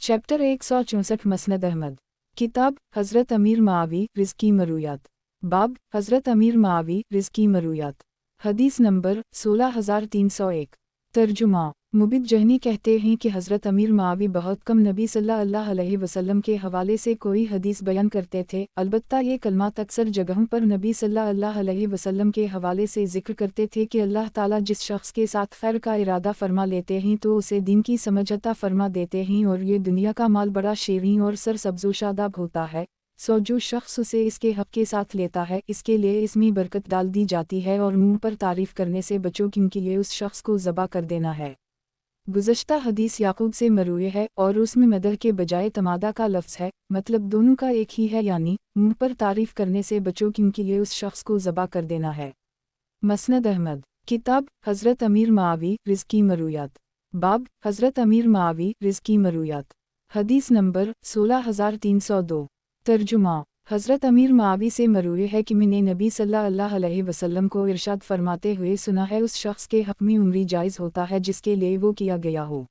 Chapter 164 मसनद Ahmad. किताब हज़रत अमीर मावी रिज़्की मरूयात। बाब हज़रत अमीर मावी रिज़्की मरूयात। हदीस नंबर 16301। तर्जुमा मुबिद जहनी कहते हैं कि हज़रत अमीर मावी बहुत कम नबी सल्लल्लाहु अलैहि वसल्लम के हवाले से कोई हदीस बयान करते थे, अलबत्ता ये कलमात अक्सर जगहों पर नबी सल्लल्लाहु अलैहि वसल्लम के हवाले से ज़िक्र करते थे कि अल्लाह ताला जिस शख्स के साथ खैर का इरादा फरमा लेते हैं तो उसे दीन की समझ अता फरमा देते हैं और ये दुनिया का माल बड़ा शेरीं और सरसब्ज़ो शादाब होता है। सो जो शख्स उसे इसके हक़ के साथ लेता है इसके लिए इसमें बरकत डाल दी जाती है और मुँह पर तारीफ़ करने से बचो क्योंकि ये उस शख्स को ज़बा कर देना है। गुज़श्ता हदीस याकूब से मरूए है और उसमें मदह के बजाय तमादा का लफ्ज़ है, मतलब दोनों का एक ही है, यानी मुँह पर तारीफ़ करने से बचो क्योंकि ये उस शख्स को ज़बा कर देना है। मसनद अहमद। किताब हज़रत अमीर मावी रिज़्की मरूयात। बाब हज़रत अमीर मावी रिज़्की मरूयात। हदीस नंबर 16302। तर्जुमा हज़रत अमीर मावी से मरूए है कि मैंने नबी सल्लल्लाहु अलैहि वसल्लम को इरशाद फरमाते हुए सुना है, उस शख्स के हक़ में उम्री जायज़ होता है जिसके लिए वो किया गया हो।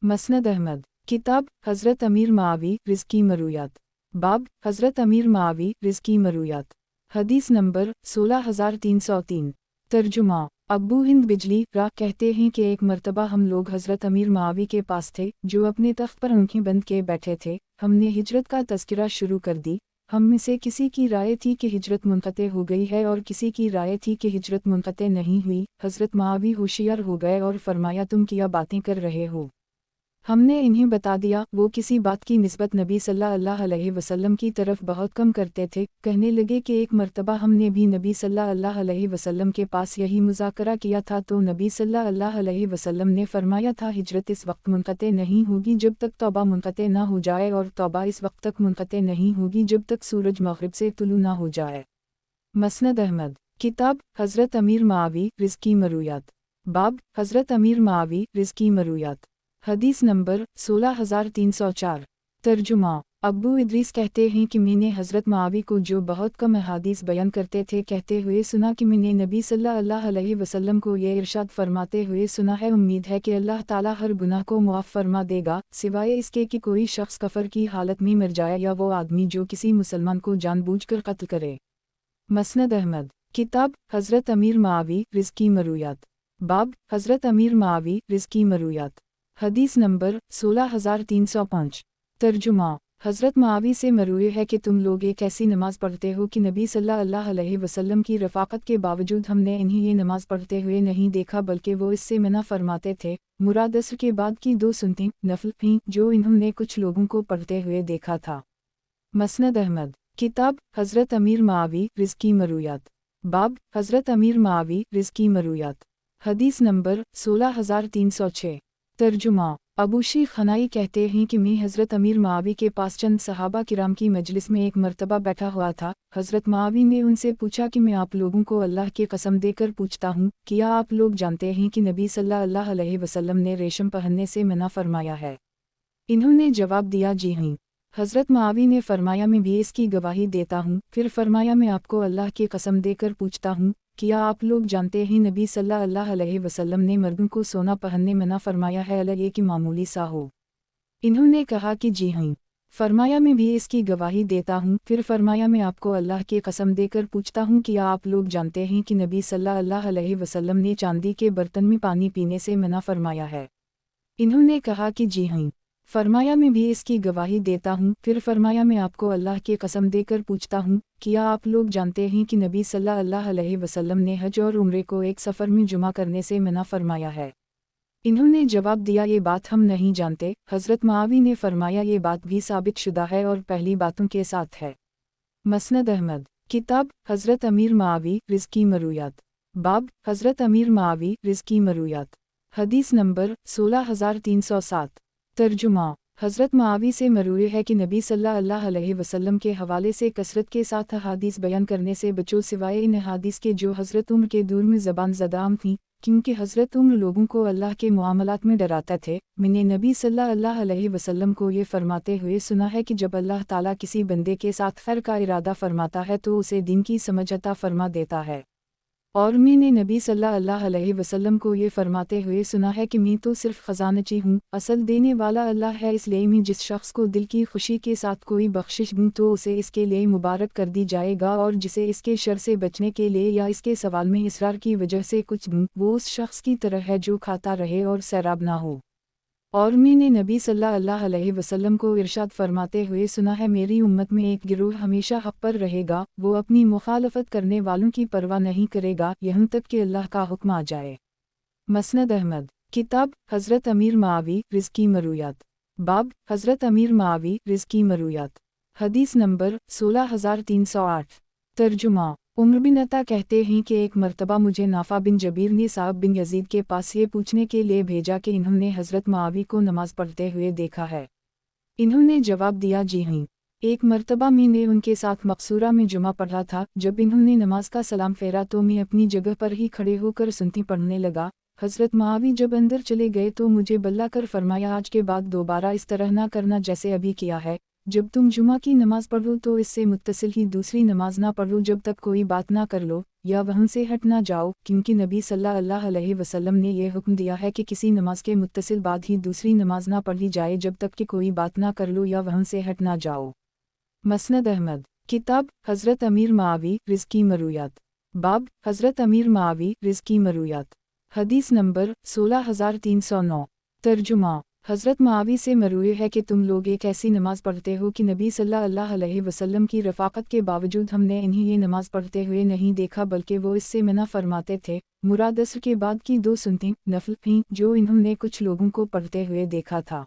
मसनद अहमद। किताब हज़रत अमीर मावी रिज़्की मरूयात। बाब हज़रत अमीर मावी रिज़्की मरूयात। हदीस नंबर 16303। तर्जुमा अब्बू हिंद बिजली रा कहते हैं कि एक मर्तबा हम लोग हज़रत अमीर मावी के पास थे जो अपने तख्त पर आंखें बंद किए बैठे थे। हमने हिजरत का तज़किरा शुरू कर दी। हम में से किसी की राय थी कि हिजरत मुनक़ते हो गई है और किसी की राय थी कि हिजरत मुनक़ते नहीं हुई। हज़रत मावी होशियार हो गए और फरमाया, तुम क्या बातें कर रहे हो? हमने इन्हें बता दिया। वो किसी बात की निस्बत नबी सल्लल्लाहु अलैहि वसल्लम की तरफ बहुत कम करते थे। कहने लगे कि एक मर्तबा हमने भी नबी सल्लल्लाहु अलैहि वसल्लम के पास यही मुज़ाकरा किया था तो नबी सल्लल्लाहु अलैहि वसल्लम ने फरमाया था, हिजरत इस वक्त मुनक़ते नहीं होगी जब तक तौबा मुनक़ते ना हो जाए, और तौबा इस वक्त तक मुनक़ते नहीं होगी जब तक सूरज मग़रिब से तुलू ना हो जाए। मसनद अहमद। किताब हज़रत अमीर मावी रिज़्की मरूयात। बाब हज़रत अमीर मावी रिज़्की मरूयात। हदीस नंबर 16304। तर्जुमा अब्बू इदरीस कहते हैं कि मैंने हज़रत मावी को, जो बहुत कम अहादीस बयान करते थे, कहते हुए सुना कि मैंने नबी सल्लल्लाहु अलैहि वसल्लम को ये इरशाद फरमाते हुए सुना है, उम्मीद है कि अल्लाह ताला हर गुनाह को मुआफ़ फरमा देगा सिवाय इसके कि कोई शख्स कफ़र की हालत में मर जाए या वो आदमी जो किसी मुसलमान को जानबूझकर कत्ल करे। मसनद अहमद। किताब हज़रत अमीर मावी रिज़्की मरूयात। बाब हज़रत अमीर मावी रिज़्की मरूयात। हदीस नंबर 16305। तर्जुमा हज़रत मावी से मरूए है कि तुम लोग एक ऐसी नमाज़ पढ़ते हो कि नबी सल्लल्लाहु अलैहि वसल्लम की रफ़ाक़त के बावजूद हमने इन्हें ये नमाज़ पढ़ते हुए नहीं देखा, बल्कि वो इससे मना फरमाते थे। मुराद असर के बाद की 2 सुन्नतें नफ़ल थीं जो इन्होंने कुछ लोगों को पढ़ते हुए देखा था। मसनद अहमद। किताब हज़रत अमीर मावी रिज़्की मरूयात। बाब हज़रत अमीर मावी रिज़्की मरूयात। हदीस नंबर 16306। तर्जुमा अबू शीख खनाई कहते हैं कि मैं हज़रत अमीर मावी के पास चंद सहाबा किराम की मजलिस में एक मर्तबा बैठा हुआ था। हज़रत मावी ने उनसे पूछा कि मैं आप लोगों को अल्लाह की कसम देकर पूछता हूँ, क्या आप लोग जानते हैं कि नबी सल्लल्लाहु अलैहि वसल्लम ने रेशम पहनने से मना फरमाया है? इन्होंने जवाब दिया, जी हाँ। हज़रत मावी ने फरमाया, मैं भी इसकी गवाही देता हूँ। फिर फरमाया, मैं आपको अल्लाह की कसम देकर पूछता हूँ, क्या आप लोग जानते हैं नबी सल्लल्लाहु अलैहि वसल्लम ने मर्दों को सोना पहनने मना फरमाया है, अलग ये कि मामूली सा हो? इन्होंने कहा कि जी हाँ। फरमाया, मैं भी इसकी गवाही देता हूँ। फिर फरमाया, मैं आपको अल्लाह की कसम देकर पूछता हूँ, क्या आप लोग जानते हैं कि नबी सल्लल्लाहु अलैहि वसल्लम ने चांदी के बर्तन में पानी पीने से मना फरमाया है? इन्होंने कहा कि जी हाँ। फरमाया, मैं भी इसकी गवाही देता हूँ। फिर फरमाया, मैं आपको अल्लाह की कसम देकर पूछता हूँ, क्या आप लोग जानते हैं कि नबी सल्लल्लाहु अलैहि वसल्लम ने हज और उम्रे को एक सफ़र में जुमा करने से मना फरमाया है? इन्होंने जवाब दिया, ये बात हम नहीं जानते। हज़रत मावी ने फरमाया, ये बात भी साबित शुदा है और पहली बातों के साथ है। मसनद अहमद। किताब हज़रत अमीर मावी रिज़्की मरूयात। बाब हज़रत अमीर मावी रिज़्की मरूयात। हदीस नंबर 16307। तर्जुमा हज़रत मावी से मरूए है कि नबी सल्लल्लाहु अलैहि वसल्लम के हवाले से कसरत के साथ अहादीस बयान करने से बचो सिवाय इन अहादीस के जो हज़रत उम्र के दूर में ज़बान ज़दाम थीं, क्योंकि हज़रत उम्र लोगों को अल्लाह के मुआमलात में डराते थे। मैंने नबी सल्लल्लाहु अलैहि वसल्लम को ये फरमाते हुए सुना है कि जब अल्लाह ताला किसी बंदे के साथ खैर का इरादा फरमाता है तो उसे दीन की समझ अता फरमा देता है। اور میں نے نبی صلی اللہ علیہ وسلم کو یہ فرماتے ہوئے سنا ہے کہ میں تو صرف خزانچی ہوں، اصل دینے والا اللہ ہے، اس لیے میں جس شخص کو دل کی خوشی کے ساتھ کوئی بخشش دوں تو اسے اس کے لیے مبارک کر دی جائے گا، اور جسے اس کے شر سے بچنے کے لیے یا اس کے سوال میں اصرار کی وجہ سے کچھ دوں، وہ اس شخص کی طرح ہے جو کھاتا رہے اور سیراب نہ ہو۔ اور میں نے نبی صلی اللہ علیہ وسلم کو ارشاد فرماتے ہوئے سنا ہے، میری امت میں ایک گروہ ہمیشہ حق پر رہے گا، وہ اپنی مخالفت کرنے والوں کی پرواہ نہیں کرے گا یہاں تک کہ اللہ کا حکم آ جائے۔ مسند احمد، کتاب حضرت امیر معاوی رزقی مرویات، باب حضرت امیر معاوی رزقی مرویات، حدیث نمبر 16308۔ ترجمہ: عمر بن عطا کہتے ہیں کہ ایک مرتبہ مجھے نافع بن جبیر نے صاحب بن یزید کے پاس یہ پوچھنے کے لیے بھیجا کہ انہوں نے حضرت معاوی کو نماز پڑھتے ہوئے دیکھا ہے۔ انہوں نے جواب دیا، جی ہاں، ایک مرتبہ میں نے ان کے ساتھ مقصورہ میں جمعہ پڑھا تھا، جب انہوں نے نماز کا سلام پھیرا تو میں اپنی جگہ پر ہی کھڑے ہو کر سنتی پڑھنے لگا۔ حضرت معاوی جب اندر چلے گئے تو مجھے بلا کر فرمایا، آج کے بعد دوبارہ اس طرح نہ کرنا جیسے ابھی کیا ہے، جب تم جمعہ کی نماز پڑھو تو اس سے متصل ہی دوسری نماز نہ پڑھو جب تک کوئی بات نہ کر لو یا وہاں سے ہٹ نہ جاؤ، کیونکہ نبی صلی اللہ علیہ وسلم نے یہ حکم دیا ہے کہ کسی نماز کے متصل بعد ہی دوسری نماز نہ پڑھی جائے جب تک کہ کوئی بات نہ کر لو یا وہاں سے ہٹ نہ جاؤ۔ مسند احمد، کتاب حضرت امیر معاوی رزقی مرویات، باب حضرت امیر معاوی رزقی مرویات، حدیث نمبر 16309۔ ترجمہ: حضرت معاوی سے مروی ہے کہ تم لوگ ایک ایسی نماز پڑھتے ہو کہ نبی صلی اللہ علیہ وسلم کی رفاقت کے باوجود ہم نے انہیں یہ نماز پڑھتے ہوئے نہیں دیکھا، بلکہ وہ اس سے منع فرماتے تھے۔ مراد عصر کے بعد کی 2 سنتیں نفل تھیں جو انہوں نے کچھ لوگوں کو پڑھتے ہوئے دیکھا تھا۔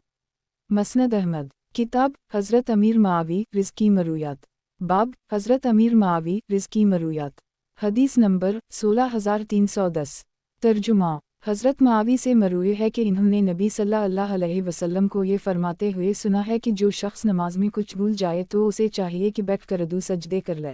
مسند احمد، کتاب حضرت امیر معاوی رزقی مرویات، باب حضرت امیر معاوی رزقی مرویات، حدیث نمبر 16310۔ ترجمہ: حضرت معاوی سے مروی ہے کہ انہوں نے نبی صلی اللہ علیہ وسلم کو یہ فرماتے ہوئے سنا ہے کہ جو شخص نماز میں کچھ بھول جائے تو اسے چاہیے کہ بیٹھ کر 2 سجدے کر لے۔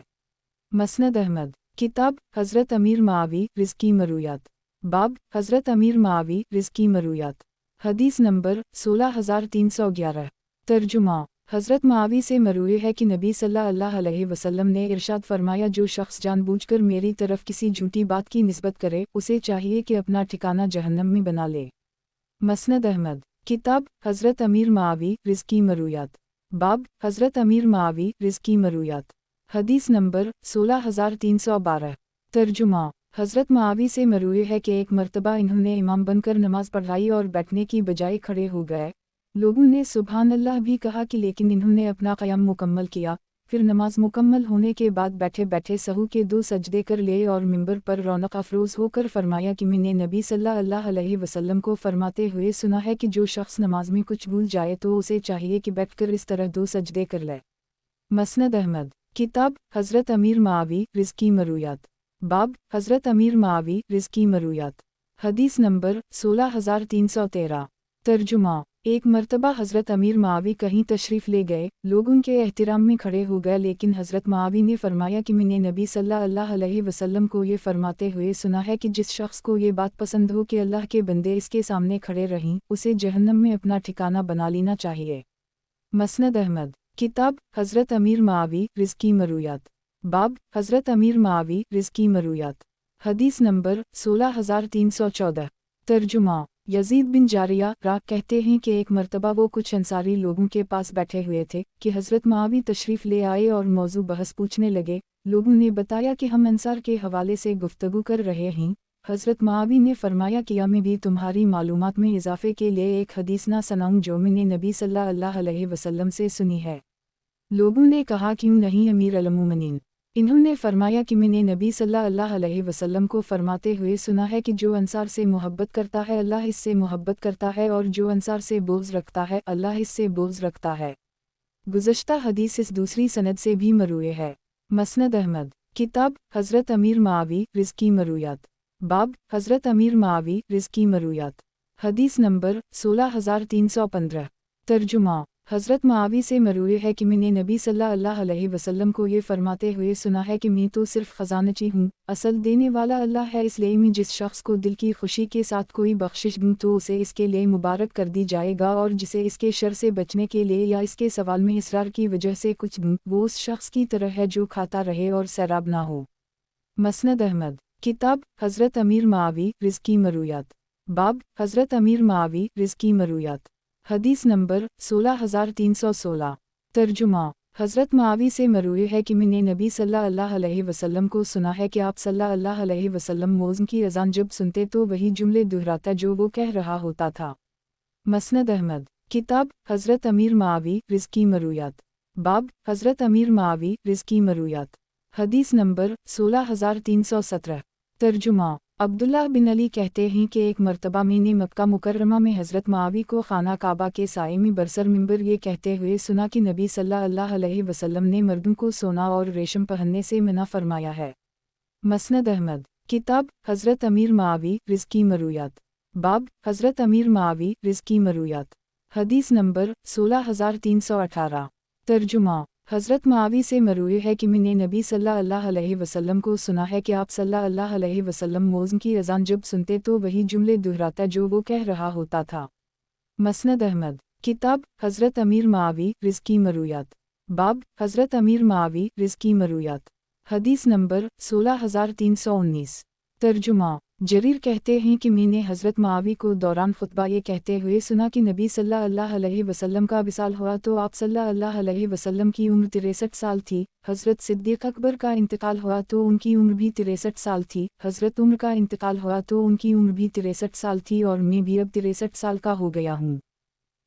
مسند احمد، کتاب حضرت امیر معاوی رزقی مرویات، باب حضرت امیر معاوی رزقی مرویات، حدیث نمبر 16311۔ ترجمہ: حضرت معاوی سے مروی ہے کہ نبی صلی اللہ علیہ وسلم نے ارشاد فرمایا، جو شخص جان بوجھ کر میری طرف کسی جھوٹی بات کی نسبت کرے اسے چاہیے کہ اپنا ٹھکانہ جہنم میں بنا لے۔ مسند احمد، کتاب حضرت امیر معاوی رزقی مرویات، باب حضرت امیر معاوی رزقی مرویات، حدیث نمبر 16312۔ ترجمہ: حضرت معاوی سے مروی ہے کہ ایک مرتبہ انہوں نے امام بن کر نماز پڑھائی اور بیٹھنے کی بجائے کھڑے ہو گئے۔ لوگوں نے سبحان اللہ بھی کہا کہ لیکن انہوں نے اپنا قیام مکمل کیا، پھر نماز مکمل ہونے کے بعد بیٹھے بیٹھے سہو کے 2 سجدے کر لیے اور منبر پر رونق افروز ہو کر فرمایا کہ میں نے نبی صلی اللہ علیہ وسلم کو فرماتے ہوئے سنا ہے کہ جو شخص نماز میں کچھ بھول جائے تو اسے چاہیے کہ بیٹھ کر اس طرح 2 سجدے کر لے۔ مسند احمد، کتاب حضرت امیر معاوی رزقی مرویات، باب حضرت امیر معاوی رزقی مرویات، حدیث نمبر 16313۔ ترجمہ: ایک مرتبہ حضرت امیر معاوی کہیں تشریف لے گئے، لوگ ان کے احترام میں کھڑے ہو گئے، لیکن حضرت معاوی نے فرمایا کہ میں نے نبی صلی اللہ علیہ وسلم کو یہ فرماتے ہوئے سنا ہے کہ جس شخص کو یہ بات پسند ہو کہ اللہ کے بندے اس کے سامنے کھڑے رہیں، اسے جہنم میں اپنا ٹھکانہ بنا لینا چاہیے۔ مسند احمد، کتاب حضرت امیر معاوی رزقی مرویات، باب حضرت امیر معاوی رزقی مرویات، حدیث نمبر 16314۔ ترجمہ: یزید بن جاریہ را کہتے ہیں کہ ایک مرتبہ وہ کچھ انصاری لوگوں کے پاس بیٹھے ہوئے تھے کہ حضرت معاوی تشریف لے آئے اور موضوع بحث پوچھنے لگے۔ لوگوں نے بتایا کہ ہم انصار کے حوالے سے گفتگو کر رہے ہیں۔ حضرت معاوی نے فرمایا کہ میں بھی تمہاری معلومات میں اضافے کے لیے ایک حدیث نہ سناؤں جو میں نے نبی صلی اللہ علیہ وسلم سے سنی ہے؟ لوگوں نے کہا، کیوں نہیں امیر المومنین؟ انہوں نے فرمایا کہ میں نے نبی صلی اللہ علیہ وسلم کو فرماتے ہوئے سنا ہے کہ جو انصار سے محبت کرتا ہے اللہ اس سے محبت کرتا ہے، اور جو انصار سے بغض رکھتا ہے اللہ اس سے بغض رکھتا ہے۔ گزشتہ حدیث اس دوسری سند سے بھی مروی ہے۔ مسند احمد، کتاب حضرت امیر معاوی رزقی مرویات، باب حضرت امیر معاوی رزقی مرویات، حدیث نمبر 16315۔ ترجمہ: حضرت معاوی سے مروی ہے کہ میں نے نبی صلی اللہ علیہ وسلم کو یہ فرماتے ہوئے سنا ہے کہ میں تو صرف خزانچی ہوں، اصل دینے والا اللہ ہے، اس لیے میں جس شخص کو دل کی خوشی کے ساتھ کوئی بخشش دوں تو اسے اس کے لیے مبارک کر دی جائے گا، اور جسے اس کے شر سے بچنے کے لیے یا اس کے سوال میں اصرار کی وجہ سے کچھ دوں، وہ اس شخص کی طرح ہے جو کھاتا رہے اور سیراب نہ ہو۔ مسند احمد، किताब हज़रत अमीर मावी रिज़्की मरूयात। बाब हज़रत अमीर मावी रिज़्की मरूयात। हदीस नंबर 16316। तर्जुमा हज़रत मावी से मरूए है कि मैंने नबी सल्लल्लाहु अलैहि वसल्लम को सुना है कि आप सल्लल्लाहु अलैहि वसल्लम मोज़न की अज़ान जब सुनते तो वही जुमले दोहराता जो वो कह रहा होता था। मसनद अहमद। किताब हज़रत अमीर मावी रिज़्की मरूयात। बाब हज़रत अमीर मावी रिज़्की मरूयात। हदीस नंबर 16317। तर्जुमा अब्दुल्लाह बिन अली कहते हैं कि एक मरतबा मैंने मक्का मुकर्रमा में हज़रत मावी को खाना काबा के साए में बरसर मिंबर ये कहते हुए सुना कि नबी सल्लल्लाहु अलैहि वसल्लम ने मर्दों को सोना और रेशम पहनने से मना फरमाया है। मसनद अहमद। किताब हज़रत अमीर मावी रिज़्की मरूयात। बाब हज़रत अमीर मावी रिज़्की मरूयात। हदीस नंबर 16318। तर्जुमा हज़रत मावी से मरूए है कि मैंने नबी सल्लल्लाहु अलैहि वसल्लम को सुना है कि आप सल्लल्लाहु अलैहि वसल्लम मोज़न की अज़ान जब सुनते तो वही जुमले दोहराता जो वो कह रहा होता था। मसनद अहमद। किताब हज़रत अमीर मावी रिज़्की मरूयात। बाब हज़रत अमीर मावी रिज़्की मरूयात। हदीस नंबर 16319। तर्जुमा जरीर कहते हैं कि मैंने हज़रत मावी को दौरान खुतबा ये कहते हुए सुना कि नबी सल्लल्लाहु अलैहि वसल्लम का विसाल हुआ तो आप सल्लल्लाहु अलैहि वसल्लम की उम्र 63 साल थी। हज़रत सिद्दीक़ अकबर का इंतकाल हुआ तो उनकी उम्र भी 63 साल थी। हज़रत उमर का इंतकाल हुआ तो उनकी उम्र भी 63 साल थी और मैं भी अब 63 साल का हो गया हूँ।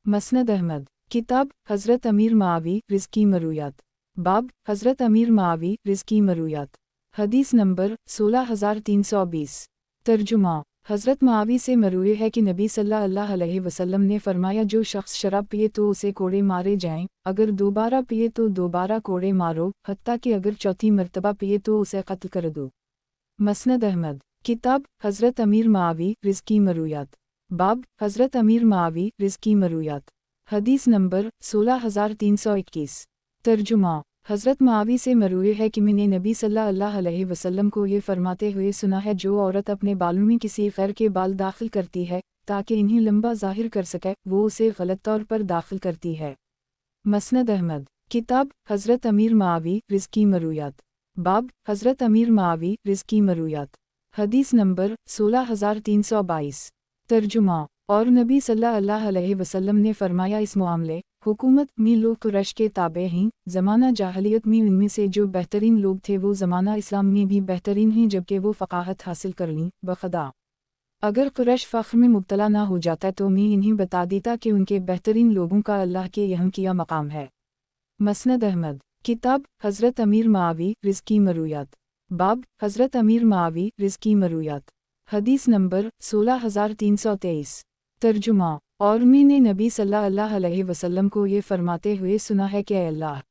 मसनद अहमद। किताब हज़रत अमीर मावी रिज़्की मरूयात। बाब हज़रत अमीर मावी रिज़्की मरूयात। हदीस नंबर 16320। तर्जुमा हज़रत मावी से मरूए है कि नबी सल्लल्लाहु अलैहि वसल्लम ने फरमाया जो शख्स शराब पिए तो उसे कोड़े मारे जाएं, अगर दोबारा पिए तो दोबारा कोड़े मारो, हत्ता कि अगर चौथी मर्तबा पिए तो उसे कत्ल कर दो। मसनद अहमद। किताब हज़रत अमीर मावी रिज़्की मरूयात। बाब हज़रत अमीर मावी रिज़्की मरूयात। हदीस नंबर 16321। तर्जुमा हज़रत मावी से मरूए है कि मैंने नबी सल्लल्लाहु अलैहि वसल्लम को ये फरमाते हुए सुना है जो औरत अपने बालों में किसी गैर के बाल दाखिल करती है ताकि इन्हें लंबा ज़ाहिर कर सके वो उसे गलत तौर पर दाखिल करती है। मसनद अहमद। किताब हज़रत अमीर मावी रिज़्की मरूयात। बाब हज़रत अमीर मावी रिज़्की मरूयात। हदीस नंबर 16322। तर्जुमा और नबी सल्लल्लाहु अलैहि वसल्लम ने फरमाया इस मामले हुकूमत में लोग कुरैश के ताबे हैं, ज़माना जाहलियत में उनमें से जो बेहतरीन लोग थे वो ज़माना इस्लाम में भी बेहतरीन हैं जबकि वो फ़क़ाहत हासिल कर लीं। बखदा अगर कुरैश फ़ख्र में मुब्तला ना हो जाता तो मैं इन्हें बता देता कि उनके बेहतरीन लोगों का अल्लाह के यहाँ किया मकाम है। मसनद अहमद। किताब हज़रत अमीर मावी रिज़्की मरूयात। बाब हज़रत अमीर मावी रिज़्की मरूयात। हदीस नंबर 16323। तर्जुमा और मैंने नबी सल्लल्लाहु अलैहि वसल्लम को ये फरमाते हुए सुना है कि अल्लाह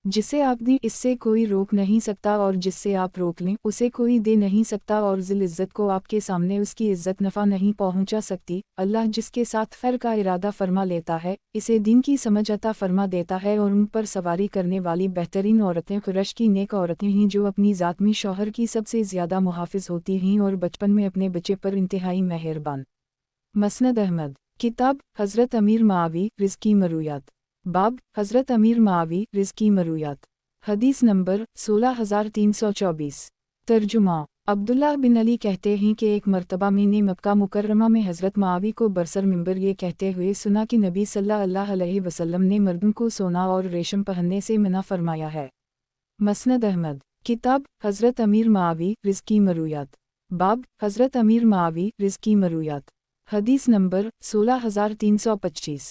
जिसे आप दें इससे कोई रोक नहीं सकता और जिससे आप रोक लें उसे कोई दे नहीं सकता और ज़िल इज़्ज़त को आपके सामने उसकी इज़्ज़त नफ़ा नहीं पहुंचा सकती। अल्लाह जिसके साथ खैर का इरादा फरमा लेता है इसे दीन की समझ अता फरमा देता है और उन पर सवारी करने वाली बेहतरीन औरतें कुरैश की नेक औरतें हैं जो अपनी ज़ात में शौहर की सबसे ज़्यादा मुहाफ़िज होती हैं और बचपन में अपने बच्चे पर इंतहाई मेहरबान। मसनद अहमद। किताब हज़रत अमीर मावी रिज़्की मरूयात। बाब हज़रत अमीर मावी रिज़्की मरूयात। हदीस नंबर 16324। तर्जुमा अब्दुल्लाह बिन अली कहते हैं कि एक मरतबा मैंने मक्का मुकर्रमा में हज़रत मावी को बरसर मिंबर ये कहते हुए सुना कि नबी सल्लल्लाहु अलैहि वसल्लम ने मर्दों को सोना और रेशम पहनने से मना फरमाया है। मसनद अहमद। किताब हज़रत अमीर मावी रिज़्की मरूयात। बाब हज़रत अमीर मावी रिज़्की मरूयात। हदीस नंबर 16325।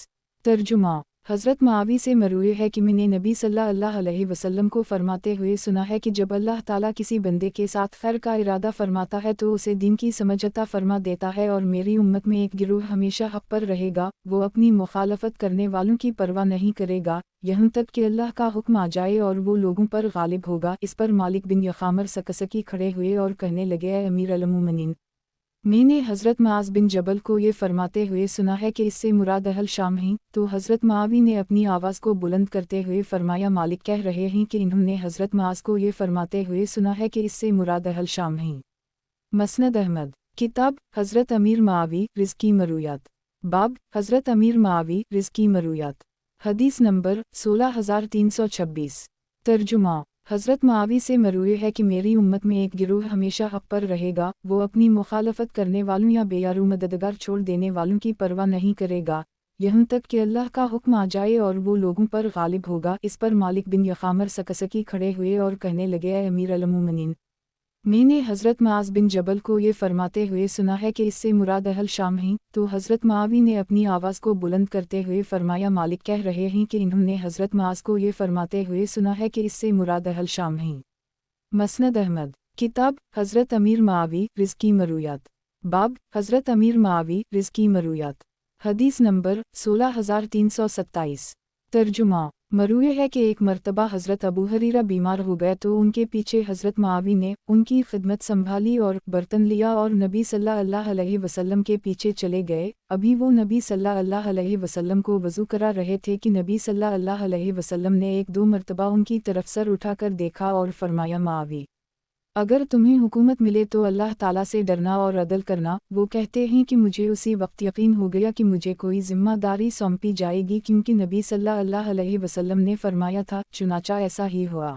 तर्जुमा हज़रत मावी से मरूए है कि मैंने नबी सल्लल्लाहु अलैहि वसल्लम को फरमाते हुए सुना है कि जब अल्लाह ताला किसी बंदे के साथ खैर का इरादा फरमाता है तो उसे दीन की समझ अता फरमा देता है और मेरी उम्मत में एक गिरोह हमेशा हक़ पर रहेगा, वो अपनी मुखालफत करने वालों की परवाह नहीं करेगा यहाँ तक कि अल्लाह का हुक्म आ जाए और वो लोगों पर गालिब होगा। इस पर मालिक बिन यखामर सकसकी खड़े हुए और कहने लगे ऐ अमीर अल-मोमिनीन, मैंने हज़रत मुआज़ बिन जबल को ये फरमाते हुए सुना है कि इससे मुराद अहल शाम हैं। तो हज़रत मावी ने अपनी आवाज़ को बुलंद करते हुए फरमाया मालिक कह रहे हैं कि इन्होंने हज़रत मुआज़ को ये फरमाते हुए सुना है कि इससे मुराद अहल शाम हैं। मसनद अहमद। किताब हज़रत अमीर मावी रिज़्की मरूयात। बाब हज़रत अमीर मावी रिज़्की मरूयात। हदीस नंबर 16326। तर्जुमा حضرت معاوی سے مروی ہے کہ میری امت میں ایک گروہ ہمیشہ حق پر رہے گا، وہ اپنی مخالفت کرنے والوں یا بے یارو مددگار چھوڑ دینے والوں کی پرواہ نہیں کرے گا، یہاں تک کہ اللہ کا حکم آ جائے اور وہ لوگوں پر غالب ہوگا۔ اس پر مالک بن یخامر سکسکی کھڑے ہوئے اور کہنے لگے، اے امیر المومنین، میں نے حضرت معاذ بن جبل کو یہ فرماتے ہوئے سنا ہے کہ اس سے مراد اہل شام ہیں، تو حضرت معاوی نے اپنی آواز کو بلند کرتے ہوئے فرمایا، مالک کہہ رہے ہیں کہ انہوں نے حضرت معاذ کو یہ فرماتے ہوئے سنا ہے کہ اس سے مراد اہل شام ہیں۔ مسند احمد، کتاب حضرت امیر معاوی رزقی مرویات، باب حضرت امیر معاوی رزقی مرویات، حدیث نمبر 16327۔ ترجمہ، مروی ہے کہ ایک مرتبہ حضرت ابو ہریرہ بیمار ہو گئے تو ان کے پیچھے حضرت معاوی نے ان کی خدمت سنبھالی اور برتن لیا اور نبی صلی اللہ علیہ وسلم کے پیچھے چلے گئے۔ ابھی وہ نبی صلی اللہ علیہ وسلم کو وضو کرا رہے تھے کہ نبی صلی اللہ علیہ وسلم نے ایک دو مرتبہ ان کی طرف سر اٹھا کر دیکھا اور فرمایا، معاوی، اگر تمہیں حکومت ملے تو اللہ تعالیٰ سے ڈرنا اور عدل کرنا۔ وہ کہتے ہیں کہ مجھے اسی وقت یقین ہو گیا کہ مجھے کوئی ذمہ داری سونپی جائے گی، کیونکہ نبی صلی اللہ علیہ وسلم نے فرمایا تھا، چنانچہ ایسا ہی ہوا۔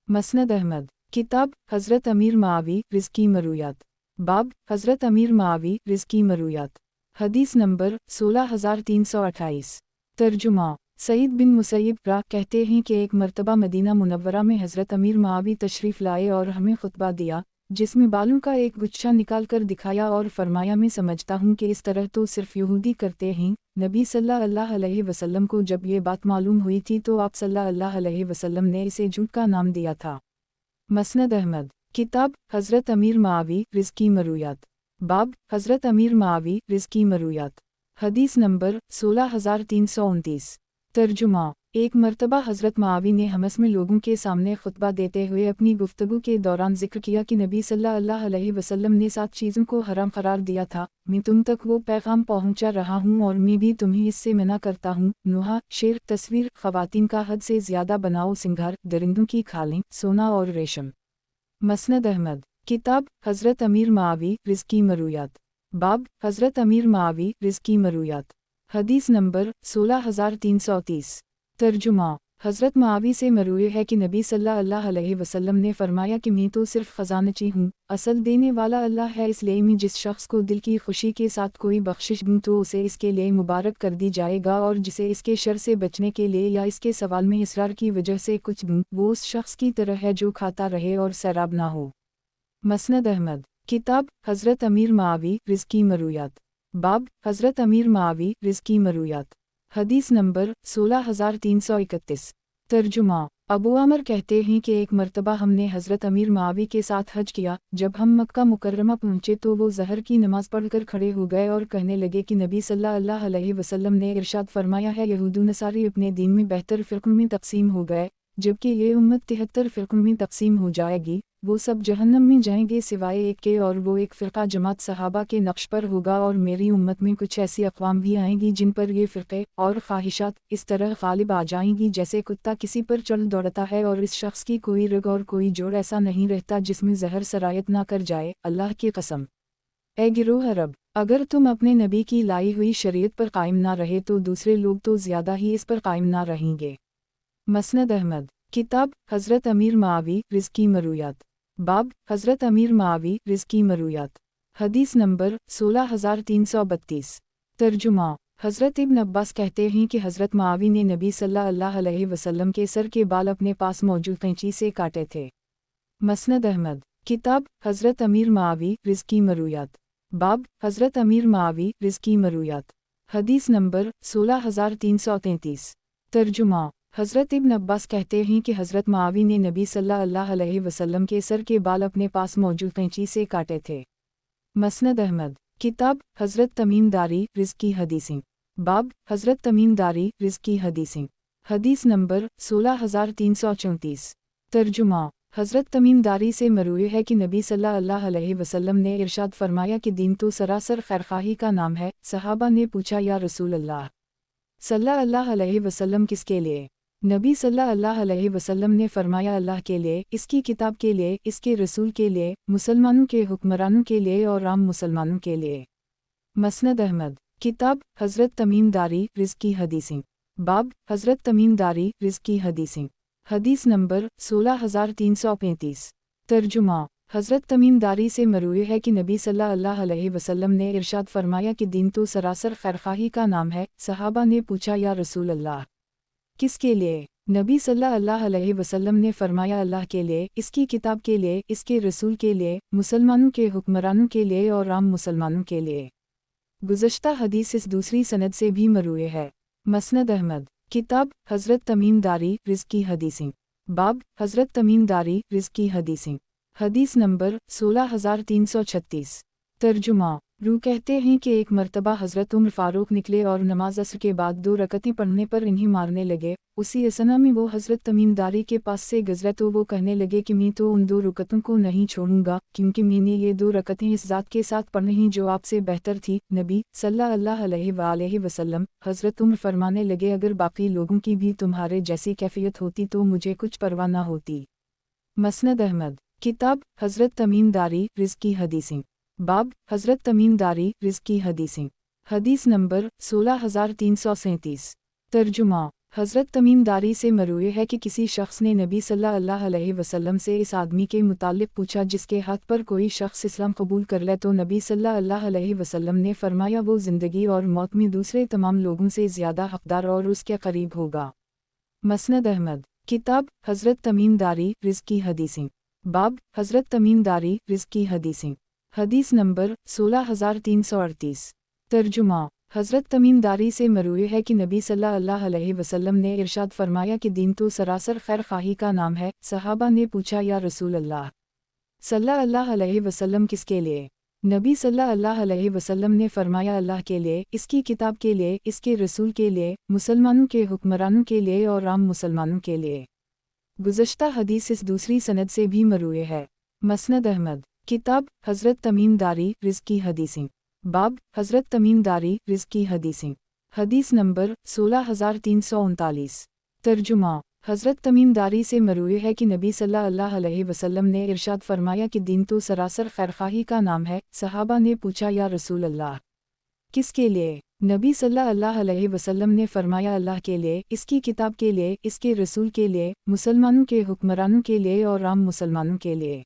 مسند احمد، کتاب حضرت امیر معاوی رزقی مرویات، باب حضرت امیر معاوی رزقی مرویات، حدیث نمبر 16328۔ ترجمہ، سعید بن مسیب را کہتے ہیں کہ ایک مرتبہ مدینہ منورہ میں حضرت امیر معاوی تشریف لائے اور ہمیں خطبہ دیا، جس میں بالوں کا ایک گچھا نکال کر دکھایا اور فرمایا، میں سمجھتا ہوں کہ اس طرح تو صرف یہودی کرتے ہیں۔ نبی صلی اللہ علیہ وسلم کو جب یہ بات معلوم ہوئی تھی تو آپ صلی اللہ علیہ وسلم نے اسے جھوٹ کا نام دیا تھا۔ مسند احمد، کتاب حضرت امیر معاوی رزقی مرویات، باب حضرت امیر معاوی رزقی مرویات، حدیث نمبر 16329۔ ترجمہ، ایک مرتبہ حضرت معاوی نے حمص میں لوگوں کے سامنے خطبہ دیتے ہوئے اپنی گفتگو کے دوران ذکر کیا کہ نبی صلی اللہ علیہ وسلم نے 7 چیزوں کو حرام قرار دیا تھا، میں تم تک وہ پیغام پہنچا رہا ہوں اور میں بھی تمہیں اس سے منع کرتا ہوں۔ نوحہ، شیر، تصویر، خواتین کا حد سے زیادہ بناؤ سنگھار، درندوں کی کھالیں، سونا اور ریشم۔ مسند احمد، کتاب حضرت امیر معاوی رزقی مرویات، باب حضرت امیر معاوی رزقی مرویات، حدیث نمبر 16330۔ ترجمہ، حضرت معاوی سے مروی ہے کہ نبی صلی اللہ علیہ وسلم نے فرمایا کہ میں تو صرف خزانچی ہوں، اصل دینے والا اللہ ہے، اس لیے میں جس شخص کو دل کی خوشی کے ساتھ کوئی بخشش دوں تو اسے اس کے لیے مبارک کر دی جائے گا، اور جسے اس کے شر سے بچنے کے لیے یا اس کے سوال میں اصرار کی وجہ سے کچھ دوں، وہ اس شخص کی طرح ہے جو کھاتا رہے اور سیراب نہ ہو۔ مسند احمد، کتاب حضرت امیر معاوی رزقی مرویات، باب حضرت امیر معاوی رزقی مرویات، حدیث نمبر 16331۔ ترجمہ، ابو عامر کہتے ہیں کہ ایک مرتبہ ہم نے حضرت امیر معاوی کے ساتھ حج کیا، جب ہم مکہ مکرمہ پہنچے تو وہ ظہر کی نماز پڑھ کر کھڑے ہو گئے اور کہنے لگے کہ نبی صلی اللہ علیہ وسلم نے ارشاد فرمایا ہے، یہود و نصاری اپنے دین میں بہتر فرقوں میں تقسیم ہو گئے، جبکہ یہ امت 73 فرقوں میں تقسیم ہو جائے گی، وہ سب جہنم میں جائیں گے سوائے ایک کے، اور وہ ایک فرقہ جماعت صحابہ کے نقش پر ہوگا، اور میری امت میں کچھ ایسی اقوام بھی آئیں گی جن پر یہ فرقے اور خواہشات اس طرح غالب آ جائیں گی جیسے کتا کسی پر چل دوڑتا ہے، اور اس شخص کی کوئی رگ اور کوئی جوڑ ایسا نہیں رہتا جس میں زہر سرایت نہ کر جائے، اللہ کی قسم۔ اے گروہ عرب، اگر تم اپنے نبی کی لائی ہوئی شریعت پر قائم نہ رہے تو دوسرے لوگ تو زیادہ ہی اس پر قائم نہ رہیں گے۔ مسند احمد، کتاب حضرت امیر معاوی رزقی مرویات، باب حضرت امیر معاوی رزقی مرویات، حدیث نمبر 16332۔ ترجمہ، حضرت ابن عباس کہتے ہیں کہ حضرت معاوی نے نبی صلی اللہ علیہ وسلم کے سر کے بال اپنے پاس موجود قینچی سے کاٹے تھے۔ مسند احمد، کتاب حضرت امیر معاوی رزقی مرویات، باب حضرت امیر معاوی رزقی مرویات، حدیث نمبر 16333۔ ترجمہ، حضرت ابن عباس کہتے ہیں کہ حضرت معاوی نے نبی صلی اللہ علیہ وسلم کے سر کے بال اپنے پاس موجود قینچی سے کاٹے تھے۔ مسند احمد، کتاب حضرت تمیم داری رزقی حدیثیں، باب حضرت تمیم داری رزقی حدیثیں، حدیث نمبر 16334۔ ترجمہ، حضرت تمیم داری سے مروی ہے کہ نبی صلی اللہ علیہ وسلم نے ارشاد فرمایا کہ دین تو سراسر خیرخواہی کا نام ہے۔ صحابہ نے پوچھا، یا رسول اللہ صلی اللہ علیہ وسلم کس کے لیے؟ نبی صلی اللہ علیہ وسلم نے فرمایا، اللہ کے لیے، اس کی کتاب کے لیے، اس کے رسول کے لیے، مسلمانوں کے حکمرانوں کے لیے اور عام مسلمانوں کے لیے۔ مسند احمد، کتاب حضرت تمیم داری رزقی حدیثیں، باب حضرت تمیم داری رزقی حدیثیں، حدیث نمبر 16335۔ ترجمہ۔ حضرت تمیم داری سے مروی ہے کہ نبی صلی اللہ علیہ وسلم نے ارشاد فرمایا کہ دین تو سراسر خیرخواہی کا نام ہے۔ صحابہ نے پوچھا یا رسول اللہ، کس کے لیے؟ نبی صلی اللہ علیہ وسلم نے فرمایا اللہ کے لیے، اس کی کتاب کے لیے، اس کے رسول کے لیے، مسلمانوں کے حکمرانوں کے لیے اور عام مسلمانوں کے لیے۔ گزشتہ حدیث اس دوسری سند سے بھی مروی ہے۔ مسند احمد۔ کتاب حضرت تمیم داری رزقی حدیثیں۔ باب حضرت تمیم داری رزقی حدیثیں۔ حدیث نمبر 16336۔ ترجمہ۔ روح کہتے ہیں کہ ایک مرتبہ حضرت عمر فاروق نکلے اور نماز عصر کے بعد 2 رکعتیں پڑھنے پر انہیں مارنے لگے۔ اسی اثنا میں وہ حضرت تمیم داری کے پاس سے گزرے تو وہ کہنے لگے کہ میں تو ان 2 رکعتوں کو نہیں چھوڑوں گا، کیونکہ میں نے یہ 2 رکعتیں اس ذات کے ساتھ پڑھی ہیں جو آپ سے بہتر تھی، نبی صلی اللہ علیہ وآلہ وسلم۔ حضرت عمر فرمانے لگے اگر باقی لوگوں کی بھی تمہارے جیسی کیفیت ہوتی تو مجھے کچھ پرواہ نہ ہوتی۔ مسند احمد۔ کتاب حضرت تمیم داری رزقی حدیثیں۔ باب حضرت تمیم داری رزقی حدیثیں۔ حدیث نمبر 16337۔ ترجمہ۔ حضرت تمیم داری سے مروی ہے کہ کسی شخص نے نبی صلی اللہ علیہ وسلم سے اس آدمی کے متعلق پوچھا جس کے ہاتھ پر کوئی شخص اسلام قبول کر لے تو نبی صلی اللہ علیہ وسلم نے فرمایا وہ زندگی اور موت میں دوسرے تمام لوگوں سے زیادہ حقدار اور اس کے قریب ہوگا۔ مسند احمد۔ کتاب حضرت تمیم داری رزقی حدیثیں۔ باب حضرت تمیم داری رزقی حدیثیں۔ حدیث نمبر 16338۔ ترجمہ۔ حضرت تمیم داری سے مروی ہے کہ نبی صلی اللہ علیہ وسلم نے ارشاد فرمایا کہ دین تو سراسر خیر خواہی کا نام ہے۔ صحابہ نے پوچھا یا رسول اللہ صلی اللہ علیہ وسلم کس کے لیے؟ نبی صلی اللہ علیہ وسلم نے فرمایا اللہ کے لیے، اس کی کتاب کے لیے، اس کے رسول کے لیے، مسلمانوں کے حکمرانوں کے لیے اور عام مسلمانوں کے لیے۔ گزشتہ حدیث اس دوسری سند سے بھی مروی ہے۔ مسند احمد۔ کتاب حضرت تمیم داری رزقی حدیثیں۔ باب حضرت تمیم داری رزقی حدیثیں۔ حدیث نمبر 16339۔ ترجمہ۔ حضرت تمیم داری سے مروی ہے کہ نبی صلی اللہ علیہ وسلم نے ارشاد فرمایا کہ دین تو سراسر خیرخواہی کا نام ہے۔ صحابہ نے پوچھا یا رسول اللہ، کس کے لیے؟ نبی صلی اللہ علیہ وسلم نے فرمایا اللہ کے لیے، اس کی کتاب کے لیے، اس کے رسول کے لیے، مسلمانوں کے حکمرانوں کے لیے اور عام مسلمانوں کے لیے۔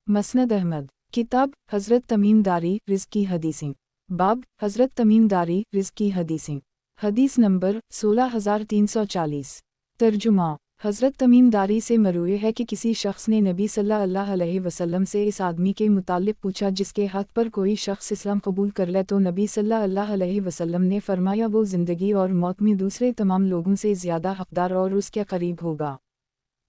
مسند احمد۔ کتاب حضرت تمیم داری رزقی حدیثیں۔ باب حضرت تمیم داری رزقی حدیثیں۔ حدیث نمبر 16340۔ ترجمہ۔ حضرت تمیم داری سے مروی ہے کہ کسی شخص نے نبی صلی اللہ علیہ وسلم سے اس آدمی کے متعلق پوچھا جس کے ہاتھ پر کوئی شخص اسلام قبول کر لے تو نبی صلی اللہ علیہ وسلم نے فرمایا وہ زندگی اور موت میں دوسرے تمام لوگوں سے زیادہ حقدار اور اس کے قریب ہوگا۔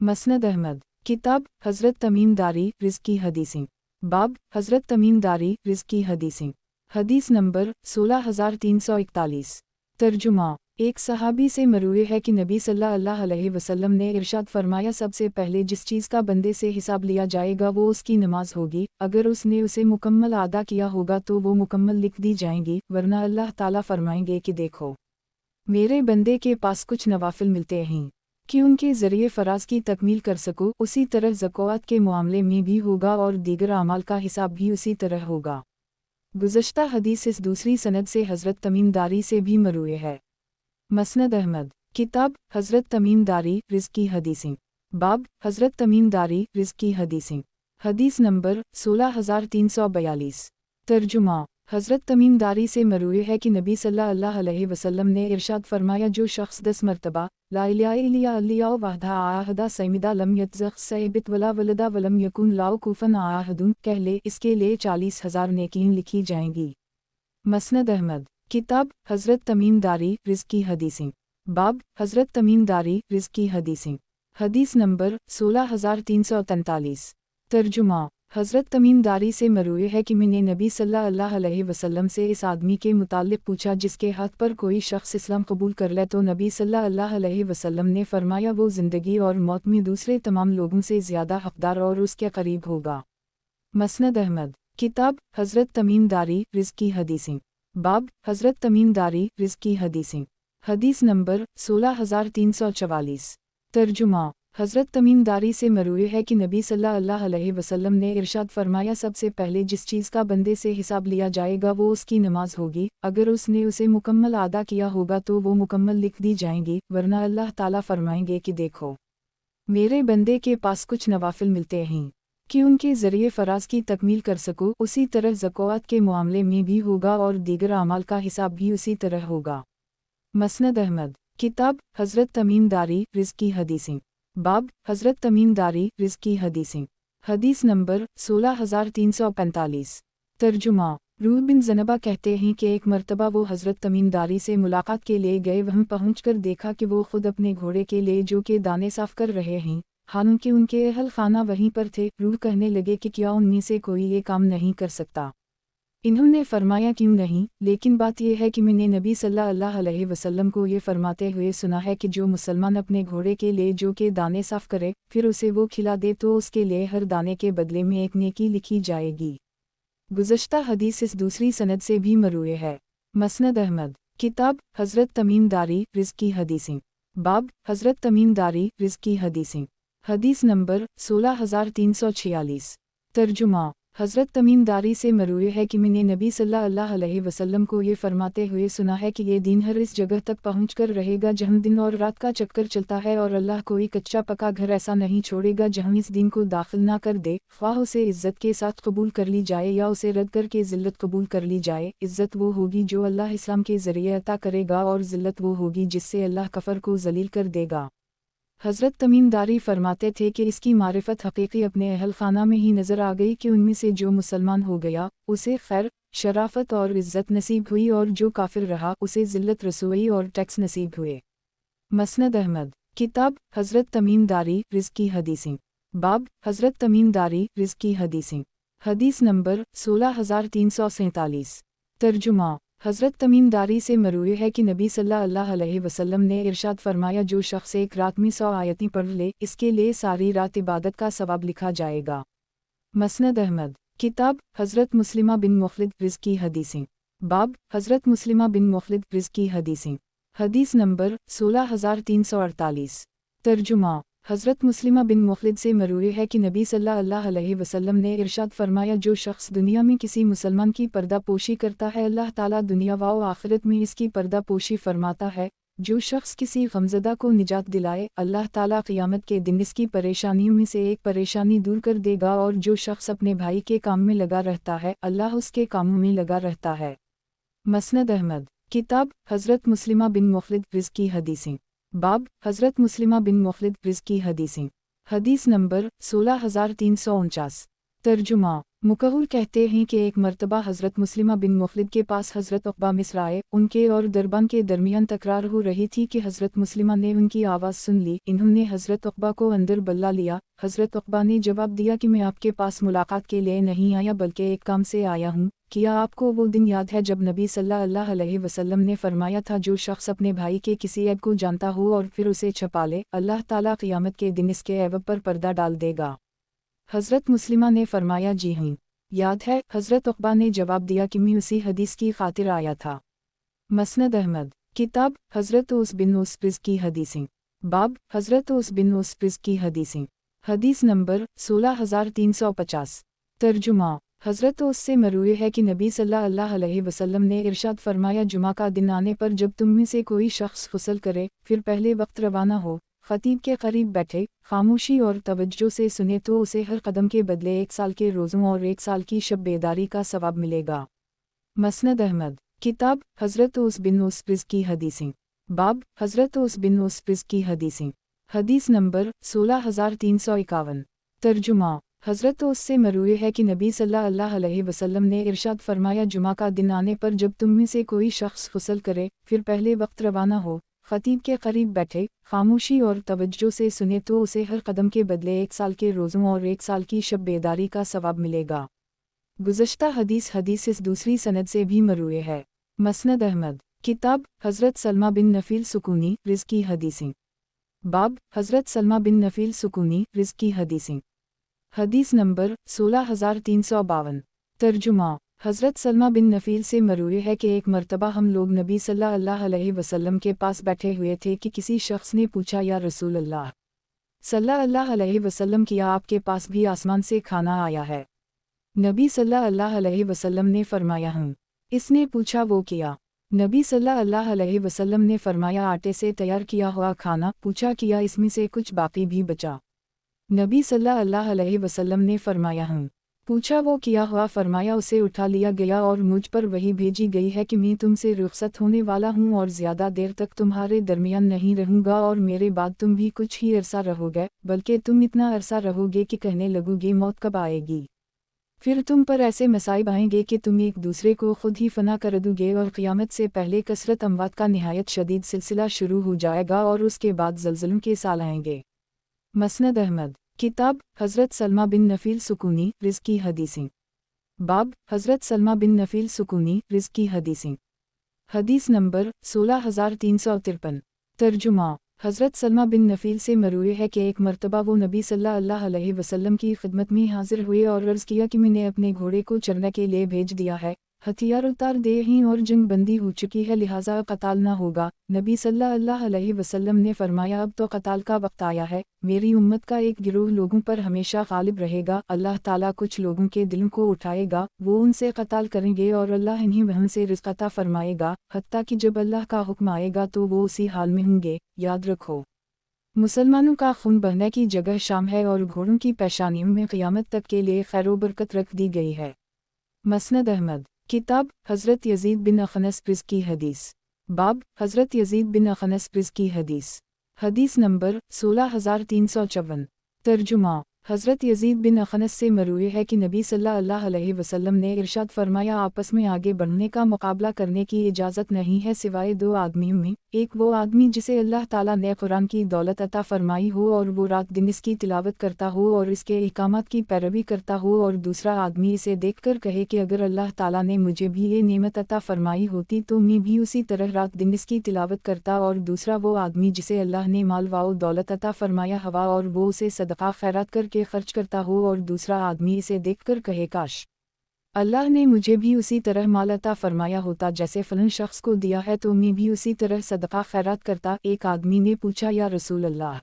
مسند احمد۔ کتاب حضرت تمیم داری رزقی حدیثیں۔ باب حضرت تمیم داری رزقی حدیثیں۔ حدیث نمبر 16341۔ ترجمہ۔ ایک صحابی سے مروی ہے کہ نبی صلی اللہ علیہ وسلم نے ارشاد فرمایا سب سے پہلے جس چیز کا بندے سے حساب لیا جائے گا وہ اس کی نماز ہوگی، اگر اس نے اسے مکمل ادا کیا ہوگا تو وہ مکمل لکھ دی جائیں گی، ورنہ اللہ تعالیٰ فرمائیں گے کہ دیکھو میرے بندے کے پاس کچھ نوافل ملتے ہیں کہ ان کے ذریعے فراز کی تکمیل کر سکو، اسی طرح زکوٰۃ کے معاملے میں بھی ہوگا اور دیگر اعمال کا حساب بھی اسی طرح ہوگا۔ گزشتہ حدیث اس دوسری سند سے حضرت تمیم داری سے بھی مروی ہے۔ مسند احمد۔ کتاب حضرت تمیم داری رزقی حدیثیں۔ باب حضرت تمیم داری رزقی حدیثیں۔ حدیث نمبر 16342۔ ترجمہ۔ حضرت تمیم داری سے مروی ہے کہ نبی صلی اللہ علیہ وسلم نے ارشاد فرمایا جو شخص 10 مرتبہ لا الہ الا اللہ وحدہ آہدہ سیمدہ لم یتزغ صیبت ولا ولدہ ولم یکن لاؤ کوفن آہدن کہہ لے اس کے لیے 40,000 نیکیاں لکھی جائیں گی۔ مسند احمد۔ کتاب حضرت تمیم داری رزقی حدیثیں۔ باب حضرت تمیم داری رزقی حدیثیں۔ حدیث نمبر 16343۔ ترجمہ۔ حضرت تمیم داری سے مروی ہے کہ میں نے نبی صلی اللہ علیہ وسلم سے اس آدمی کے متعلق پوچھا جس کے ہاتھ پر کوئی شخص اسلام قبول کر لے تو نبی صلی اللہ علیہ وسلم نے فرمایا وہ زندگی اور موت میں دوسرے تمام لوگوں سے زیادہ حقدار اور اس کے قریب ہوگا۔ مسند احمد۔ کتاب حضرت تمیم داری رزقی حدیثیں۔ باب حضرت تمیم داری رزقی حدیثیں۔ حدیث نمبر 16344۔ ترجمہ۔ حضرت تمیم داری سے مروی ہے کہ نبی صلی اللہ علیہ وسلم نے ارشاد فرمایا سب سے پہلے جس چیز کا بندے سے حساب لیا جائے گا وہ اس کی نماز ہوگی، اگر اس نے اسے مکمل ادا کیا ہوگا تو وہ مکمل لکھ دی جائیں گی، ورنہ اللہ تعالیٰ فرمائیں گے کہ دیکھو मेरे बंदे के पास कुछ नवाफिल मिलते हैं कि उनके ज़रिए फ़राज़ की तकमील कर सकूँ, उसी तरह ज़कात के मामले में भी होगा और दीगर अमाल का हिसाब भी उसी तरह होगा। मसनद अहमद। किताब हज़रत तमीम दारी रिज़्क़ी हदीसें। बाब हज़रत तमीम दारी रिज़्क़ी हदीसें। हदीस नंबर 16345। तर्जुमा। रूह बिन ज़नबा कहते हैं कि एक मर्तबा वो हज़रत तमीम दारी से मुलाकात के लिए गए। वहाँ पहुँचकर देखा कि वो खुद अपने घोड़े के लिए जो के दाने साफ़ कर रहे हैं, हालांकि उनके अहल खाना वहीं पर थे। रूह कहने लगे कि क्या उनमें से कोई ये काम नहीं कर सकता? इन्होंने फरमाया क्यों नहीं, लेकिन बात यह है कि मैंने नबी सल्लल्लाहु अलैहि वसल्लम को ये फरमाते हुए सुना है कि जो मुसलमान अपने घोड़े के लिए जो के दाने साफ़ करे फिर उसे वो खिला दे तो उसके लिए हर दाने के बदले में एक नेकी लिखी जाएगी। गुज़श्ता हदीस इस दूसरी सनद से भी मरूए है। मसनद अहमद। किताब हज़रत तमीम दारी रिज़्क़ी हदीसें। बाब हज़रत तमीम दारी रिज़्क़ी हदीसें। हदीस नंबर 16346। तर्जुमा। हज़रत तमीम दारी से मरूए है कि मैंने नबी सल्लल्लाहु अलैहि वसल्लम को ये फरमाते हुए सुना है कि ये दिन हर इस जगह तक पहुँच कर रहेगा जहाँ दिन और रात का चक्कर चलता है, और अल्लाह कोई कच्चा पका घर ऐसा नहीं छोड़ेगा जहाँ इस दिन को दाखिल ना कर दे, ख्वाह उसे इज़्ज़त के साथ कबूल कर ली जाए या उसे रद्द करके ज़िल्लत कबूल कर ली जाए। इज़्ज़त वो होगी जो अल्लाह इस्लाम के ज़रिए अता करेगा, और ज़िल्लत वो होगी जिससे अल्लाह कफ़र को ज़लील कर देगा। हज़रत तमीम दारी फरमाते थे कि इसकी मारिफत हकीकी अपने अहल खाना में ही नज़र आ गई कि उनमें से जो मुसलमान हो गया उसे खैर, शराफत और इज़्ज़त नसीब हुई, और जो काफिर रहा उसे ज़िल्लत रसोई और टैक्स नसीब हुए। मसनद अहमद। किताब हज़रत तमीम दारी रिज़्क़ी हदीसें। बाब हज़रत तमीम दारी रिज़्क़ी हदीसें। हदीस नंबर 16347। तर्जुमा। हज़रत तमीम दारी से मरूए है कि नबी सल्लल्लाहु अलैहि वसल्लम ने इरशाद फरमाया, जो शख्स एक रात में 100 आयतें पढ़ ले इसके लिए सारी रात इबादत का सवाब लिखा जाएगा। मसनद अहमद। किताब हज़रत मुस्लिमा बिन मुखलिद रिज़्क़ी हदीसें। बाब हज़रत मुस्लिमा बिन मुखलिद रिज़्क़ी हदीसें। हदीस नंबर 16348। तर्जुमा। हज़रत मुस्लिमा बिन मुखलिद से मरूए है कि नबी सल्लल्लाहु अलैहि वसल्लम ने इरशाद फरमाया, जो शख्स दुनिया में किसी मुसलमान की पर्दा पोशी करता है अल्लाह ताला दुनिया व आखिरत में इसकी पर्दा पोशी फरमाता है। जो शख्स किसी गमज़दा को निजात दिलाए अल्लाह ताला क़ियामत के दिन इसकी परेशानियों में से एक परेशानी दूर कर देगा, और जो शख्स अपने भाई के काम में लगा रहता है अल्लाह उसके कामों में लगा रहता है। मसनद अहमद। किताब हज़रत मुस्लिमा बिन मुखलिद रिज़्क़ी हदीसें। बाब हज़रत मुस्लिमा बिन मुखलिद रिज़्क़ी हदीसें। हदीस नंबर 16349। तर्जुमा। मुकहुल कहते हैं कि एक मर्तबा हज़रत मुस्लिमा बिन मुखलिद के पास हज़रत उक़बा मिस्र आए। उनके और दरबान के दरमियान तकरार हो रही थी कि हज़रत मुस्लिमा ने उनकी आवाज़ सुन ली। इन्होंने हज़रत उक़बा को अंदर बुला लिया। हज़रत उक़बा ने जवाब दिया कि मैं आपके पास मुलाकात के लिए नहीं आया बल्कि एक काम से आया हूँ। क्या आपको वो दिन याद है जब नबी सल्लल्लाहु अलैहि वसल्लम ने फरमाया था, जो शख्स अपने भाई के किसी ऐब को जानता हो और फिर उसे छुपा ले अल्लाह ताला क़ियामत के दिन इसके ऐब पर पर्दा डाल देगा। हज़रत मुस्लिमा ने फरमाया, जी हाँ याद है। हज़रत उक़बा ने जवाब दिया कि मैं उसी हदीस की खातिर आया था। मसनद अहमद। किताब हज़रत उस बिन उस रिज़्क़ी हदीसें। बाब हज़रत उस बिन उस रिज़्क़ी हदीसें। हदीस नंबर 16350। तर्जुमा। हज़रत उस से मरूए है कि नबी सल्लल्लाहु अलैहि वसल्लम ने इरशाद फरमाया, जुमा का दिन आने पर जब तुम में से कोई शख्स गुस्ल करे फिर पहले वक्त रवाना हो, ख़तीब के करीब बैठे, खामोशी और तवज्जो से सुने तो उसे हर कदम के बदले 1 साल के रोज़ों और 1 साल की शब बेदारी का सवाब मिलेगा। मसनद अहमद। किताब हज़रत उस बिन उस रिज़्क़ी हदीसें। बाब हज़रत उस बिन उस रिज़्क़ी हदीसें। हदीस नंबर 16351। तर्जुमा। हज़रत उस से मरूए है कि नबी सल्लल्लाहु अलैहि वसल्लम ने इरशाद फरमाया, जुमा का दिन आने पर जब तुम में से कोई शख्स गुस्ल करे फिर पहले वक्त रवाना हो, ख़तीब के करीब बैठे, खामोशी और तवज्जो से सुने तो उसे हर कदम के बदले 1 साल के रोज़ों और 1 साल की शब बेदारी का सवाब मिलेगा। गुज़श्ता हदीस इस दूसरी सनद से भी मरूए है। मसनद अहमद। किताब हज़रत सलमा बिन नफ़ील सुकूनी रिज़्क़ी हदीसें। बाब हज़रत सलमा बिन नफ़ील सुकूनी रिज़्क़ी हदीसें। हदीस नंबर 16352। तर्जुमा। हज़रत सलमा बिन नफ़ील से मरूए है कि एक मर्तबा हम लोग नबी सल्लल्लाहु अलैहि वसल्लम के पास बैठे हुए थे कि किसी शख्स ने पूछा, या रसूल अल्लाह सल्लल्लाहु अलैहि वसल्लम, क्या आपके पास भी आसमान से खाना आया है? नबी सल्लल्लाहु अलैहि वसल्लम ने फरमाया, हूँ। इसने पूछा, वो क्या? नबी सल्लल्लाहु अलैहि वसल्लम ने फरमाया, आटे से तैयार किया हुआ खाना। पूछा, किया इसमें से कुछ बाकी भी बचा? नबी सल्लल्लाहु अलैहि वसल्लम ने फरमाया, हूँ। पूछा, वो किया हुआ? फरमाया, उसे उठा लिया गया और मुझ पर वही भेजी गई है कि मैं तुमसे रुखसत होने वाला हूँ और ज़्यादा देर तक तुम्हारे दरमियान नहीं रहूँगा और मेरे बाद तुम भी कुछ ही अरसा रहोगे, बल्कि तुम इतना अरसा रहोगे कि कहने लगोगे मौत कब आएगी। फिर तुम पर ऐसे मसाइब आएंगे कि तुम एक दूसरे को खुद ही फना कर दोगे और क़यामत से पहले कसरत अमवात का निहायत शदीद सिलसिला शुरू हो जाएगा और उसके बाद ज़लज़लों के साल आएंगे। मसनद अहमद। किताब हज़रत सलमा बिन नफ़ील सुकूनी रिज़्की हदीसें। बाब हज़रत सलमा बिन नफ़ील सुकूनी रिज़्की हदीसें। हदीस नंबर 16353। तर्जुमा। हज़रत सलमा बिन नफ़ील से मरूए है कि एक मरतबा वो नबी सल्लल्लाहु अलैहि वसल्लम की खिदमत में हाजिर हुए और अर्ज़ किया कि मैंने अपने घोड़े को चरने के लिए भेज दिया है, हथियार उतार दे हैं और जंग बंदी हो चुकी है, लिहाजा क़ताल ना होगा। नबी सल्लल्लाहु अलैहि वसल्लम ने फरमाया, अब तो क़ताल का वक्त आया है, मेरी उम्मत का एक गिरोह लोगों पर हमेशा गालिब रहेगा। अल्लाह ताला कुछ लोगों के दिलों को उठाएगा, वो उनसे क़ताल करेंगे और अल्लाह इन्हीं वहन से रिज़्क़ अता फरमाएगा, हत्ता कि जब अल्लाह का हुक्म आएगा तो वो उसी हाल में होंगे। याद रखो, मुसलमानों का खून बहने की जगह शाम है और घोड़ों की पेशानियों में क़यामत तक के लिए खैर व बरकत रख दी गई है। मसनद अहमद। किताब हज़रत यज़ीद बिन अख़नस रिज़्की हदीस। बाब हज़रत यज़ीद बिन अख़नस रिज़्की हदीस। हदीस नंबर 16354। तर्जुमा। हज़रत यज़ीद बिन अख़नस से मरूए है कि नबी सल्लल्लाहु अलैहि वसल्लम ने इरशाद फरमाया, आपस में आगे बढ़ने का मुकाबला करने की इजाज़त नहीं है सिवाय दो आदमियों में, एक वो आदमी जिसे अल्लाह ताला ने कुरान की दौलत अता फरमाई हो और वो रात दिन इसकी तिलावत करता हो और इसके अहकामात की पैरवी करता हो, और दूसरा आदमी इसे देखकर कहे कि अगर अल्लाह ताला ने मुझे भी ये नेमत अता फरमाई होती तो मैं भी उसी तरह रात दिन इसकी तिलावत करता। और दूसरा वो आदमी जिसे अल्लाह ने माल व दौलत अता फरमाया हवा और वो उसे सदका खैरात करके खर्च करता हो, और दूसरा आदमी इसे देखकर कहे, काश अल्लाह ने मुझे भी उसी तरह माल अता फरमाया होता जैसे फ़लन शख्स को दिया है, तो मैं भी उसी तरह सदका खैरात करता। एक आदमी ने पूछा, या रसूल अल्लाह,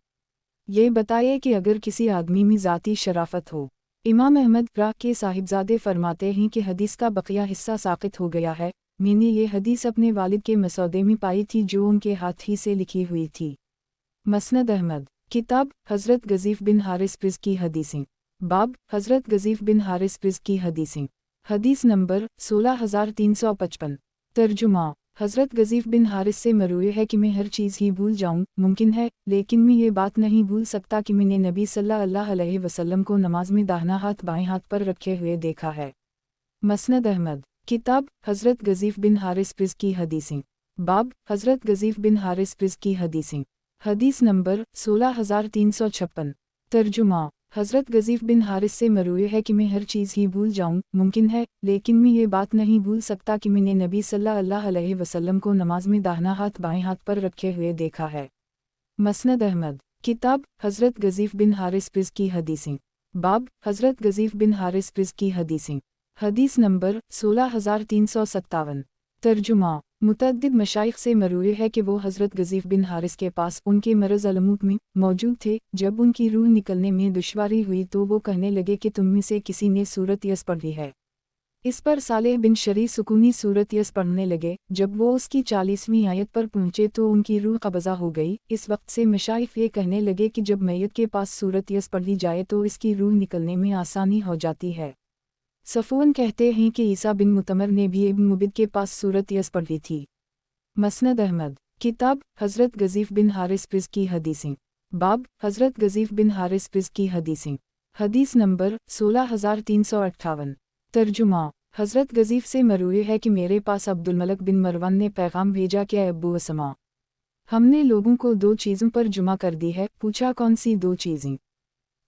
ये बताइए कि अगर किसी आदमी में ज़ाती शराफत हो। इमाम अहमद रा के साहिबजादे फरमाते हैं कि हदीस का बकिया हिस्सा साक़ित हो गया है। मैंने ये हदीस अपने वालिद के मसौदे में पाई थी जो उनके हाथ ही से लिखी हुई थी। मसनद अहमद। किताब हज़रत गज़ीफ़ बिन हारिस रिज़्की हदीसें। बाब हज़रत गज़ीफ़ बिन हारिस रिज़्की हदीसें। हदीस नंबर 16355। तर्जुमा। हज़रत गज़ीफ़ बिन हारिस से मरूए है कि मैं हर चीज़ ही भूल जाऊँ, मुमकिन है, लेकिन मैं ये बात नहीं भूल सकता कि मैंने नबी सल्लल्लाहु अलैहि वसल्लम को नमाज में दाहिना हाथ बाएं हाथ पर रखे हुए देखा है। मसनद अहमद। किताब हज़रत गज़ीफ़ बिन हारिस रिज़्की हदीसें। बाब हज़रत गज़ीफ़ बिन हारिस रिज़्की हदीसें। हदीस नंबर 16356। तर्जुमा। हज़रत गज़ीफ़ बिन हारिस से मरूए है कि मैं हर चीज़ ही भूल जाऊँ, मुमकिन है, लेकिन मैं ये बात नहीं भूल सकता कि मैंने नबी सल्लल्लाहु अलैहि वसल्लम को नमाज में दाहिना हाथ बाएं हाथ पर रखे हुए देखा है। मसनद अहमद। किताब हज़रत गज़ीफ़ बिन हारिस रिज़्की हदीसें। बाब हज़रत गज़ीफ़ बिन हारिस रिज़्की हदीसें। हदीस नंबर 16357। तर्जुमा। मुतअद्दिद मशाइख से मरूए है कि वो हज़रत गज़ीफ़ बिन हारिस के पास उनके मरज़ अलमूत में मौजूद थे। जब उनकी रूह निकलने में दुश्वारी हुई तो वो कहने लगे कि तुम में से किसी ने सूरत यस पढ़ी है। इस पर सालेह बिन शरी सुकूनी सूरत यस पढ़ने लगे। जब वो उसकी 40वीं आयत पर पहुँचे तो उनकी रूह कब्ज़ा हो गई। इस वक्त से मशाइख ये कहने लगे कि जब मैयत के पास सूरत यस पढ़ी जाए तो इसकी रूह निकलने में आसानी हो जाती है। सफ़ून कहते हैं कि ईसा बिन मुतमर ने भी इब्न मुबिद के पास सूरत यस पढ़ी थी। मसनद अहमद। किताब हज़रत गज़ीफ़ बिन हारिस रिज़्की हदीसें। बाब हज़रत गज़ीफ़ बिन हारिस रिज़्की हदीसें। हदीस नंबर 16358। तर्जुमा। हज़रत गज़ीफ़ से मरूए है कि मेरे पास अब्दुल मलिक बिन मरवान ने पैगाम भेजा कि अब्बू असमा, हमने लोगों को दो चीज़ों पर जुमा कर दी है। पूछा, कौन सी दो चीज़ें?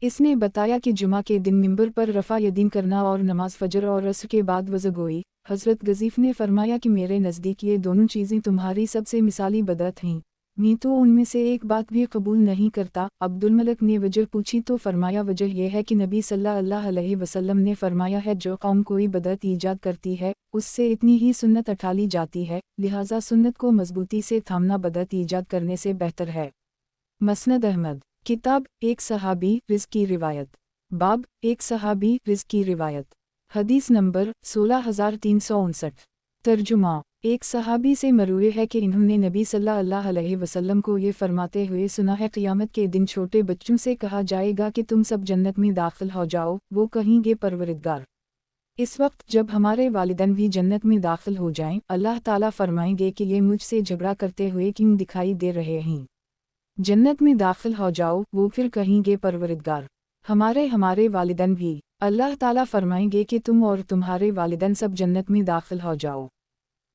इसने बताया कि जुमा के दिन मिंबर पर रफ़ा यदीन करना और नमाज फ़जर और असर के बाद वज़गोई। हज़रत गज़ीफ़ ने फरमाया कि मेरे नज़दीक ये दोनों चीज़ें तुम्हारी सबसे मिसाली बदअत हैं, मैं तो उनमें से एक बात भी कबूल नहीं करता। अब्दुल मलिक ने वजह पूछी तो फरमाया, वजह यह है कि नबी सल्लल्लाहु अलैहि वसल्लम ने फरमाया है, जो कौम कोई बदअत ईजाद करती है उससे इतनी ही सुन्नत उठा ली जाती है, लिहाजा सुन्नत को मजबूती से थामना बदअत ईजाद करने से बेहतर है। मसनद अहमद। किताब एक सहाबी रिज़्की रिवायत। बाब एक सहाबी रिज़्की रिवायत। हदीस नंबर 16359। तर्जुमा। ایک صحابی سے مروی ہے کہ انہوں نے نبی صلی اللہ علیہ وسلم کو یہ فرماتے ہوئے سنا ہے، قیامت کے دن چھوٹے بچوں سے کہا جائے گا کہ تم سب جنت میں داخل ہو جاؤ، وہ کہیں گے پروردگار، اس وقت جب ہمارے والدین بھی جنت میں داخل ہو جائیں، اللہ تعالیٰ فرمائیں گے کہ یہ مجھ سے جھگڑا کرتے ہوئے کیوں دکھائی دے رہے ہیں، جنت میں داخل ہو جاؤ، وہ پھر کہیں گے پروردگار، ہمارے والدین بھی، اللہ تعالیٰ فرمائیں گے کہ تم اور تمہارے والدین سب جنت میں داخل ہو جاؤ۔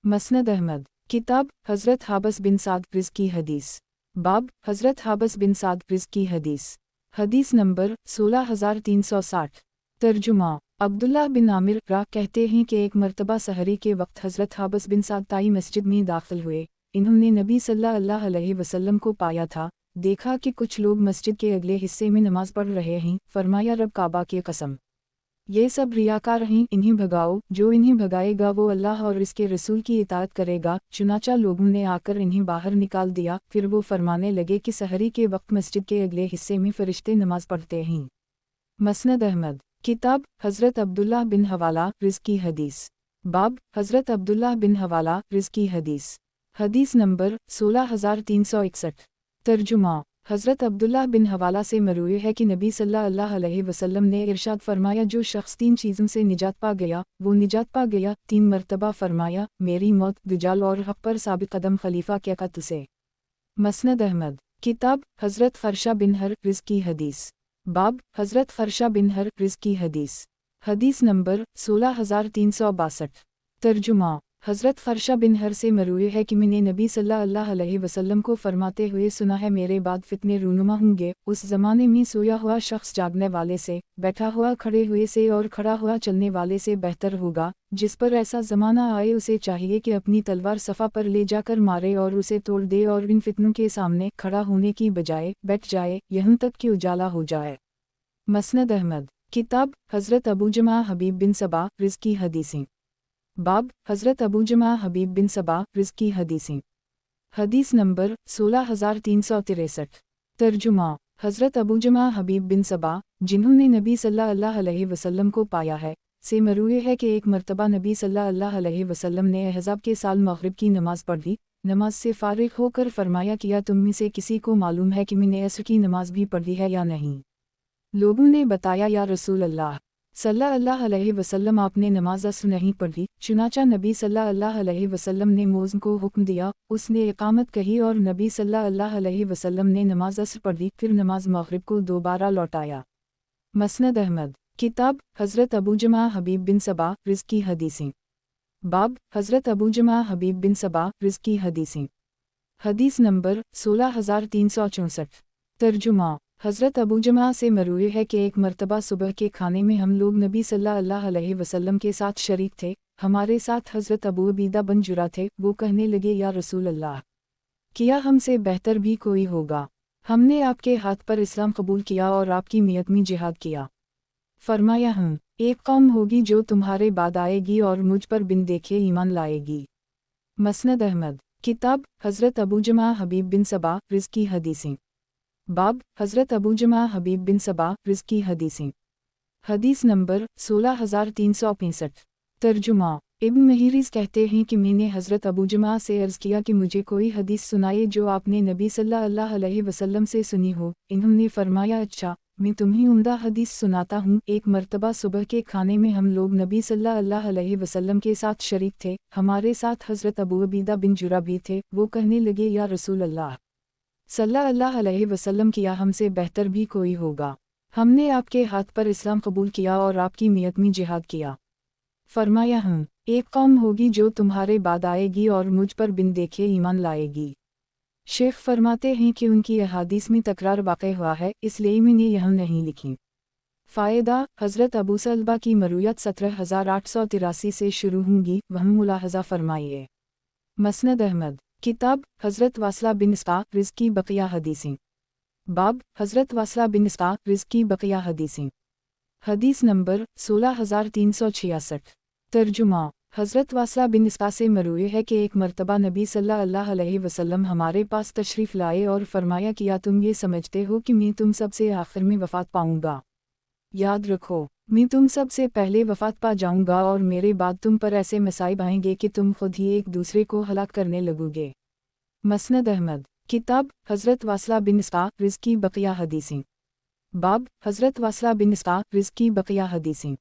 مسند احمد، کتاب حضرت حابس بن سعد رض کی حدیث، باب حضرت حابس بن سعد رض کی حدیث، حدیث نمبر 16360۔ ترجمہ، عبداللہ بن عامر کہتے ہیں کہ ایک مرتبہ سحری کے وقت حضرت حابس بن سعد تائی مسجد میں داخل ہوئے، انہوں نے نبی صلی اللہ علیہ وسلم کو پایا تھا، دیکھا کہ کچھ لوگ مسجد کے اگلے حصے میں نماز پڑھ رہے ہیں، فرمایا رب کعبہ کی قسم، یہ سب ریاکار ہیں، انہیں بھگاؤ، جو انہیں بھگائے گا وہ اللہ اور اس کے رسول کی اطاعت کرے گا، چنانچہ لوگوں نے آ کر انہیں باہر نکال دیا، پھر وہ فرمانے لگے کہ سحری کے وقت مسجد کے اگلے حصے میں فرشتے نماز پڑھتے ہیں۔ مسند احمد، کتاب حضرت عبداللہ بن حوالہ رض کی حدیث، باب حضرت عبداللہ بن حوالہ رض کی حدیث، حدیث نمبر 16361۔ ترجمہ، حضرت عبداللہ بن حوالہ سے مروی ہے کہ نبی صلی اللہ علیہ وسلم نے ارشاد فرمایا، جو شخص 3 چیزوں سے نجات پا گیا وہ نجات پا گیا، 3 مرتبہ فرمایا، میری موت، دجال اور حق پر ثابت قدم خلیفہ کیا قط سے۔ مسند احمد، کتاب حضرت خرشہ بن ہر رض کی حدیث، باب حضرت خرشہ بن ہر رض کی حدیث، حدیث نمبر 16362۔ ترجمہ، حضرت خرشہ بن ہر سے مروی ہے کہ میں نے نبی صلی اللہ علیہ وسلم کو فرماتے ہوئے سنا ہے، میرے بعد فتنے رونما ہوں گے، اس زمانے میں سویا ہوا شخص جاگنے والے سے، بیٹھا ہوا کھڑے ہوئے سے اور کھڑا ہوا چلنے والے سے بہتر ہوگا، جس پر ایسا زمانہ آئے اسے چاہیے کہ اپنی تلوار صفا پر لے جا کر مارے اور اسے توڑ دے، اور ان فتنوں کے سامنے کھڑا ہونے کی بجائے بیٹھ جائے، یہاں تک کہ اجالا ہو جائے۔ مسند احمد، کتاب حضرت ابو جمعہ حبیب بن صبا رض کی حدیثیں، باب حضرت ابو جمعہ حبیب بن صبا رض کی حدیثیں، حدیث نمبر 16363۔ ترجمہ، حضرت ابو جمعہ حبیب بن صبا، جنہوں نے نبی صلی اللہ علیہ وسلم کو پایا ہے، سے مروی ہے کہ ایک مرتبہ نبی صلی اللہ علیہ وسلم نے احزاب کے سال مغرب کی نماز پڑھی، نماز سے فارغ ہو کر فرمایا، کیا تم میں سے کسی کو معلوم ہے کہ میں نے عصر کی نماز بھی پڑھی ہے یا نہیں؟ لوگوں نے بتایا، یا رسول اللہ صلی اللہ علیہ وسلم، آپ نے نماز عصر نہیں پڑھی، چنانچہ نبی صلی اللہ علیہ وسلم نے مؤذن کو حکم دیا، اس نے اقامت کہی اور نبی صلی اللہ علیہ وسلم نے نماز عصر پڑھی، پھر نماز مغرب کو دوبارہ لوٹایا۔ مسند احمد، کتاب حضرت ابو جمعہ حبیب بن صبا رض کی حدیثیں، باب حضرت ابو جمعہ حبیب بن صبا رض کی حدیثیں، حدیث نمبر 16364۔ ترجمہ، حضرت ابو جمعہ سے مروی ہے کہ ایک مرتبہ صبح کے کھانے میں ہم لوگ نبی صلی اللہ علیہ وسلم کے ساتھ شریک تھے، ہمارے ساتھ حضرت ابو عبیدہ بن جرہ تھے، وہ کہنے لگے، یا رسول اللہ، کیا ہم سے بہتر بھی کوئی ہوگا؟ ہم نے آپ کے ہاتھ پر اسلام قبول کیا اور آپ کی میت میں جہاد کیا۔ فرمایا، ہم ایک قوم ہوگی جو تمہارے بعد آئے گی اور مجھ پر بن دیکھے ایمان لائے گی۔ مسند احمد، کتاب حضرت ابو جمعہ حبیب بن صبا رض کی حدیثیں، باب حضرت ابو جمعہ حبیب بن صبا رض کی حدیثیں، حدیث نمبر 16365۔ ترجمہ، ابن محیریز کہتے ہیں کہ میں نے حضرت ابو جمعہ سے عرض کیا کہ مجھے کوئی حدیث سنائے جو آپ نے نبی صلی اللہ علیہ وسلم سے سنی ہو، انہوں نے فرمایا، اچھا، میں تمہیں عمدہ حدیث سناتا ہوں۔ ایک مرتبہ صبح کے کھانے میں ہم لوگ نبی صلی اللہ علیہ وسلم کے ساتھ شریک تھے، ہمارے ساتھ حضرت ابو عبیدہ بن جرہ بھی تھے، وہ کہنے لگے، یا رسول اللہ صلی اللہ علیہ وسلم، کیا ہم سے بہتر بھی کوئی ہوگا؟ ہم نے آپ کے ہاتھ پر اسلام قبول کیا اور آپ کی میت میں جہاد کیا۔ فرمایا، ہم ایک قوم ہوگی جو تمہارے بعد آئے گی اور مجھ پر بن دیکھے ایمان لائے گی۔ شیخ فرماتے ہیں کہ ان کی احادیث میں تکرار واقع ہوا ہے، اس لیے میں نے یہاں نہیں لکھی۔ فائدہ، حضرت ابو سلبہ کی مرویات 17883 سے شروع ہوں گی، وہاں ملاحظہ فرمائیے۔ مسند احمد، کتاب حضرت واصلہ بن اسقا رض کی بقیہ حدیثیں، باب حضرت واصلہ بن اسقا رض کی بقیہ حدیثیں، حدیث نمبر 16366۔ ترجمہ، حضرت واصلہ بن اسقا سے مروی ہے کہ ایک مرتبہ نبی صلی اللہ علیہ وسلم ہمارے پاس تشریف لائے اور فرمایا، کیا تم یہ سمجھتے ہو کہ میں تم سب سے آخر میں وفات پاؤں گا؟ याद रखो, मैं तुम सब से पहले वफात पा जाऊंगा और मेरे बाद तुम पर ऐसे मसाइब आएंगे कि तुम खुद ही एक दूसरे को हलाक करने लगोगे। मसनद अहमद। किताब हज़रत वासला बिन इसहाक़ रिज़्की बक़िया हदीसें। बाब हज़रत वासला बिन इसहाक़ रिज़्की बक़िया हदीसें।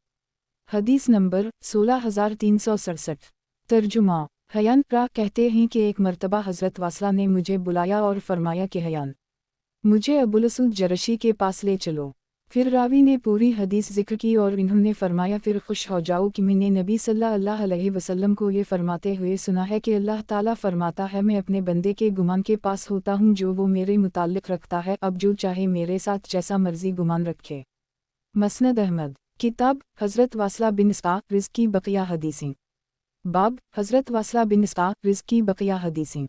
हदीस नंबर 16367। तर्जुमा। हयान प्रा कहते हैं कि एक मर्तबा हज़रत वासला ने मुझे बुलाया और फरमाया कि हयान, मुझे अबुलअसद जरशी के पास ले चलो। फिर रावी ने पूरी हदीस जिक्र की और इन्होंने फरमाया, फिर खुश हो जाओ कि मैंने नबी सल्लल्लाहु अलैहि वसल्लम को ये फरमाते हुए सुना है कि अल्लाह ताला फरमाता है, मैं अपने बंदे के गुमान के पास होता हूँ जो वो मेरे मुताल्लिक़ रखता है, अब जो चाहे मेरे साथ जैसा मर्जी गुमान रखे। मसनद अहमद। किताब हज़रत वासला बिन इसहाक़ रिज़्की बक़िया हदीसें। बाब हज़रत वासला बिन इसहाक़ रिज़्की बक़िया हदीसें।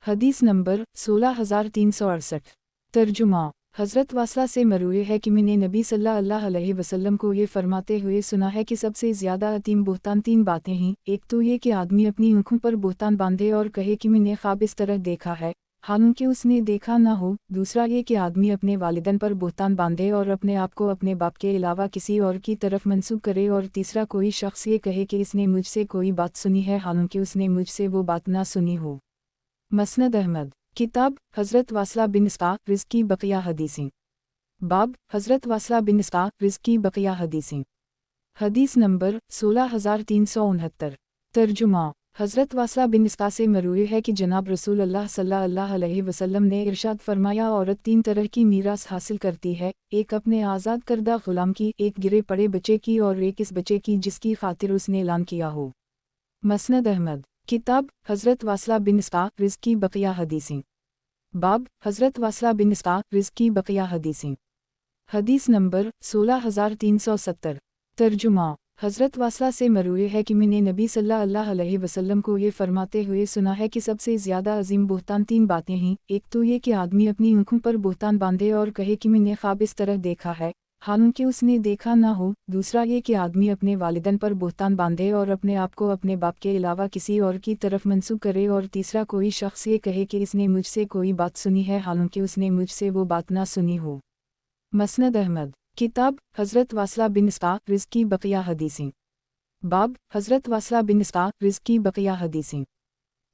हदीस नंबर 16368। तर्जुमा। हज़रत वासला से मरवी है कि मैंने नबी सल्लल्लाहु अलैहि वसल्लम को ये फरमाते हुए सुना है कि सबसे ज़्यादा अतीम बुहतान 3 बातें हैं। एक तो ये कि आदमी अपनी आँखों पर बुहतान बांधे और कहे कि मैंने ख्वाब इस तरह देखा है, हालांकि उसने देखा ना हो। दूसरा ये कि आदमी अपने वालिदैन पर बुहतान बांधे और अपने आप को अपने बाप के अलावा किसी और की तरफ मंसूब करे। और तीसरा कोई शख्स ये कहे कि इसने मुझसे कोई बात सुनी है, हालांकि उसने मुझसे वो बात ना सुनी हो। मसनद अहमद। किताब हज़रत वासला बिन इसहाक़ रिज़्की बक़िया हदीसें। बाब हज़रत वासला बिन इसहाक़ रिज़्की बक़िया हदीसें। हदीस नंबर 16369। तर्जुमा। हज़रत वासला बिन इसहाक़ से मरवी है कि जनाब रसूल अल्लाह सल्लल्लाहु अलैहि वसल्लम ने इरशाद फरमाया, औरत 3 तरह की मीरास हासिल करती है, एक अपने आज़ाद करदा ग़ुलाम की, एक गिरे पड़े बच्चे की और एक इस बच्चे की जिसकी खातिर उसने ऐलान किया हो। मसनद अहमद। किताब हज़रत वासला बिन इसहाक़ रिज़्की बक़िया हदीसें। बाब हज़रत वासला बिन इसहाक़ रिज़्की बक़िया हदीसें। हदीस नंबर 16370। तर्जुमा। हज़रत वासला से मरवी है कि मैंने नबी सल्लल्लाहु अलैहि वसल्लम को ये फरमाते हुए सुना है कि सबसे ज़्यादा अजीम बुहतान 3 बातें हैं। एक तो ये कि आदमी अपनी आँखों पर बुहतान बांधे और कहे कि मैंने ख्वाब इस तरह देखा है, हालांकि उसने देखा ना हो। दूसरा ये कि आदमी अपने वालिदैन पर बुहतान बांधे और अपने आप को अपने बाप के अलावा किसी और की तरफ मंसूब करे। और तीसरा कोई शख्स ये कहे कि इसने मुझसे कोई बात सुनी है, हालांकि उसने मुझसे वो बात ना सुनी हो। मसनद अहमद। किताब हज़रत वासला बिन इसहाक़ रिज़्की बक़िया हदीसें। बाब हज़रत वासला बिन इसहाक़ रिज़्की बक़िया हदीसें।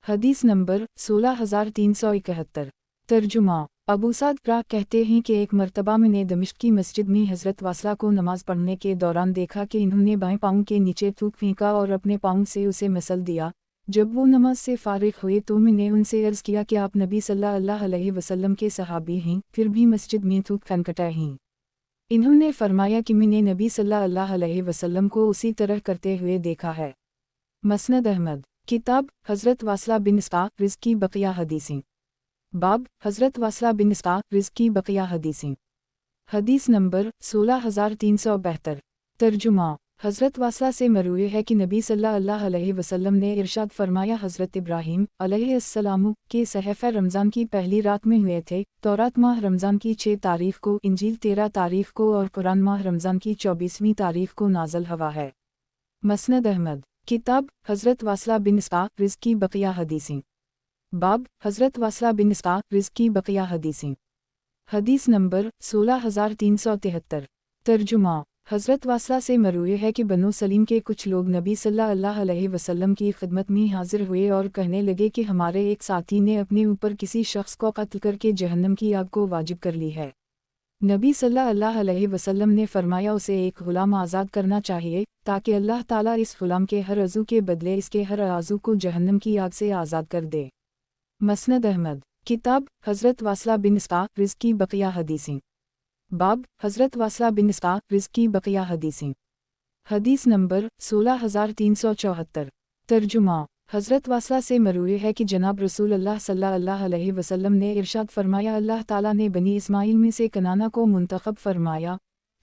हदीस नंबर 16371। तर्जुमा। अबू साद प्रा कहते हैं कि एक मर्तबा मैंने दमिश्क की मस्जिद में हज़रत वासला को नमाज़ पढ़ने के दौरान देखा कि इन्होंने बाएं पाँव के नीचे थूक फेंका और अपने पाँव से उसे मसल दिया। जब वो नमाज से फ़ारिग़ हुए तो मैंने उनसे अर्ज़ किया कि आप नबी सल्लल्लाहु अलैहि वसल्लम के सहाबी हैं, फिर भी मस्जिद में थूक फेंकते हैं। इन्होंने फरमाया कि मैंने नबी सल्लल्लाहु अलैहि वसल्लम को उसी तरह करते हुए देखा है। मसनद अहमद। किताब हज़रत वासला बिन इसहाक़ रिज़्की बक़िया हदीसें। बाब हज़रत वासला बिन इसहाक़ रिज़्की बक़िया हदीसें। हदीस नंबर 16372। तर्जुमा। हज़रत वासला से मरवी है कि नबी सल्लल्लाहु अलैहि वसल्लम ने इरशाद फरमाया, हज़रत इब्राहीम अलैहिस्सलाम के सहफ़े रमज़ान की पहली रात में हुए थे। तौरात माह रमज़ान की 6 तारीख़ को, इंजील 13 तारीख़ को और कुरान माह रमज़ान की 24वीं तारीख़ को नाज़िल हुआ है। मसनद अहमद। किताब हज़रत वासला बिन इसहाक़ रिज़्की बक़िया हदीसें। बाब हज़रत वासला बिन इसहाक़ रिज़्की बक़िया हदीसें। हदीस नंबर 16373। तर्जुमा। हज़रत वासला से मरवी है कि बनो सलीम के कुछ लोग नबी सल्लल्लाहु अलैहि वसल्लम की खिदमत में हाजिर हुए और कहने लगे कि हमारे एक साथी ने अपने ऊपर किसी शख्स को कत्ल करके जहन्नम की आग को वाजिब कर ली है। नबी सल्लल्लाहु अलैहि वसल्लम ने फरमाया, उसे एक ग़ुलाम आज़ाद करना चाहिए ताकि अल्लाह ताला इस ग़ुलाम के हर अज़ू के बदले इसके हर आज़ू को जहन्नम की आग से आज़ाद कर दे। मसनद अहमद। किताब हज़रत वासला बिन इसहाक़ रिज़्की बक़िया हदीसें। बाब हज़रत वासला बिन इसहाक़ रिज़्की बक़िया हदीसें। हदीस नंबर 16374। तर्जुमा। हज़रत वासला से मरवी है कि जनाब रसूल अल्लाह सल्लल्लाहु अलैहि वसल्लम ने इरशाद फरमाया, अल्लाह ताला ने बनी इस्माइल में से कनाना को मुंतखब फरमाया,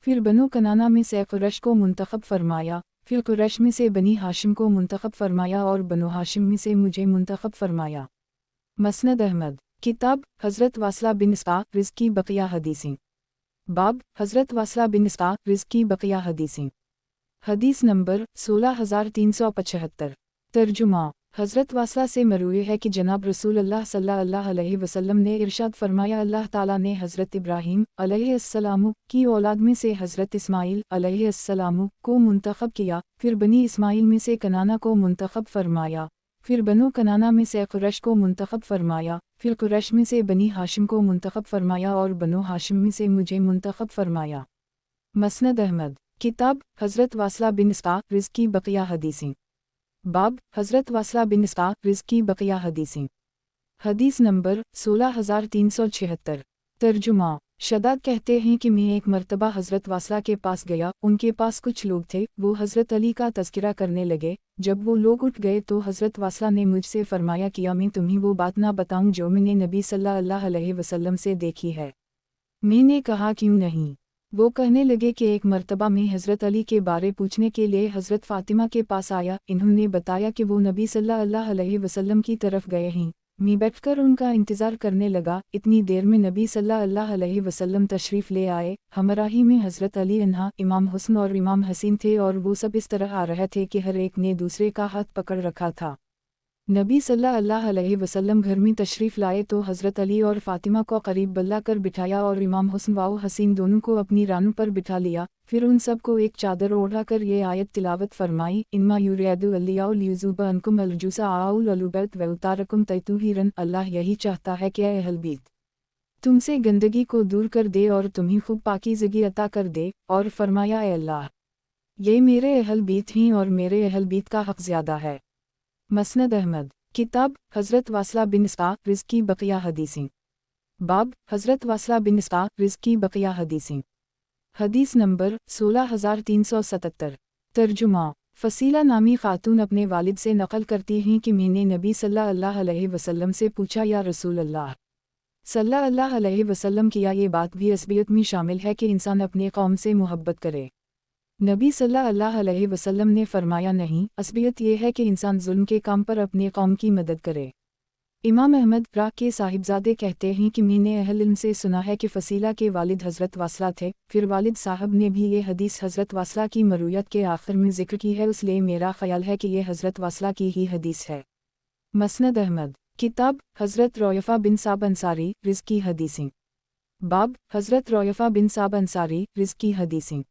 फिर बनो कनाना में से कुरैश को मुंतखब फरमाया, फिर कुरैश में से बनी हाशिम को मुंतखब फरमाया और बनो हाशिम में से मुझे मुंतखब फरमाया। मसनद अहमद। किताब हज़रत वासला बिन इसहाक़ रिज़्की बक़िया हदीसें। बाब हज़रत वासला बिन इसहाक़ रिज़्की बक़िया हदीसें। हदीस नंबर 16375। तर्जुमा। हज़रत वासला से मरूए है कि जनाब रसूल अल्लाह सल्लल्लाहु अलैहि वसल्लम ने इरशाद फरमाया, अल्लाह ताला ने हज़रत इब्राहीम अलैहिस्सलाम की औलाद में से हज़रत इस्माइल अलैहिस्सलाम को मुंतखब किया, फिर बनी इस्माइल में से कनाना को मुंतखब फरमाया, फिर बनो कनाना में से कुरैश को मुंतखब फरमाया, फिर कुरैश में से बनी हाशिम को मुंतखब फरमाया और बनो हाशिम में से मुझे मुंतखब फरमाया। मसनद अहमद। किताब हज़रत वासला बिन इसहाक़ रिज़्क़ी बक़िया हदीसें। बाब हज़रत वासला बिन इसहाक़ रिज़्क़ी बक़िया हदीसें। हदीस नंबर 16376। तर्जुमा। शदाद कहते हैं कि मैं एक मर्तबा हज़रत वासला के पास गया, उनके पास कुछ लोग थे, वो हज़रत अली का तज़किरा करने लगे। जब वो लोग उठ गए तो हज़रत वासला ने मुझसे फरमाया, किया मैं तुम्हें वो बात ना बताऊं जो मैंने नबी सल्लल्लाहु अलैहि वसल्लम से देखी है। मैंने कहा क्यों नहीं। वो कहने लगे कि एक मर्तबा मैं हज़रत अली के बारे पूछने के लिए हज़रत फ़ातिमा के पास आया, इन्होंने बताया कि वो नबी सल्लल्लाहु अलैहि वसल्लम की तरफ गए हैं। मैं बैठकर उनका इंतज़ार करने लगा, इतनी देर में नबी सल्लल्लाहु अलैहि वसल्लम तशरीफ़ ले आए। हमराही में हज़रत अली अन्हा, इमाम हुस्न और इमाम हसीन थे और वो सब इस तरह आ रहे थे कि हर एक ने दूसरे का हाथ पकड़ रखा था। नबी सल्लल्लाहु अलैहि वसल्लम घर में तशरीफ़ लाए तो हज़रत अली और फ़ातिमा को करीब बल्ला कर बिठाया और इमाम हुस्न व हसीन दोनों को अपनी रानों पर बिठा लिया। फिर उन सब को एक चादर ओढ़ा कर ये आयत तिलावत फरमाई, इन्मा युरियदु अल्लियाउ लियुज़िबा अन्कुम अलजुसा आउल अलुबैत व उतारकुम तैतुहीरन। अल्लाह यही चाहता है कि अहल बीत तुमसे गंदगी को दूर कर दे और तुम्हें खूब पाकीज़गी अता कर दे, और फरमाया, ए अल्लाह, ये मेरे अहल बीत हैं और मेरे अहल बीत का हक़ ज़्यादा है। मसनद अहमद। किताब हज़रत वासला बिन इसहाक़ रिज़्क़ी बक़िया हदीसें। बाब हज़रत वासला बिन इसहाक़ रिज़्क़ी बक़िया हदीसें। हदीस नंबर 16377। तर्जुमा। फ़सीला नामी ख़ातून अपने वालिद से नक़ल करती हैं कि मैंने नबी सल्लल्लाहु अलैहि वसल्लम से पूछा, या रसूल अल्लाह सल्लल्लाहु अलैहि वसल्लम, किया ये बात भी असबियत में शामिल है कि इंसान अपने कौम से मोहब्बत करे? नबी सल्लल्लाहु अलैहि वसल्लम ने फरमाया, नहीं, असबियत ये है कि इंसान जुल्म के काम पर अपने कौम की मदद करे। इमाम अहमद रा के साहिबजादे कहते हैं कि मैंने अहल इल्म से सुना है कि फ़सीला के वालिद हज़रत वासला थे। फिर वालिद साहब ने भी ये हदीस हज़रत वासला की मरूयत के आखिर में ज़िक्र की है, इसलिए मेरा ख़याल है कि ये हज़रत वासला की ही हदीस है। मसनद अहमद। किताब हज़रत रौयफ़ा बिन साब अंसारी रिज़्क़ी हदीसें। बाब हज़रत रौयफ़ा बिन साब अंसारी रिज़्क़ी हदीसें।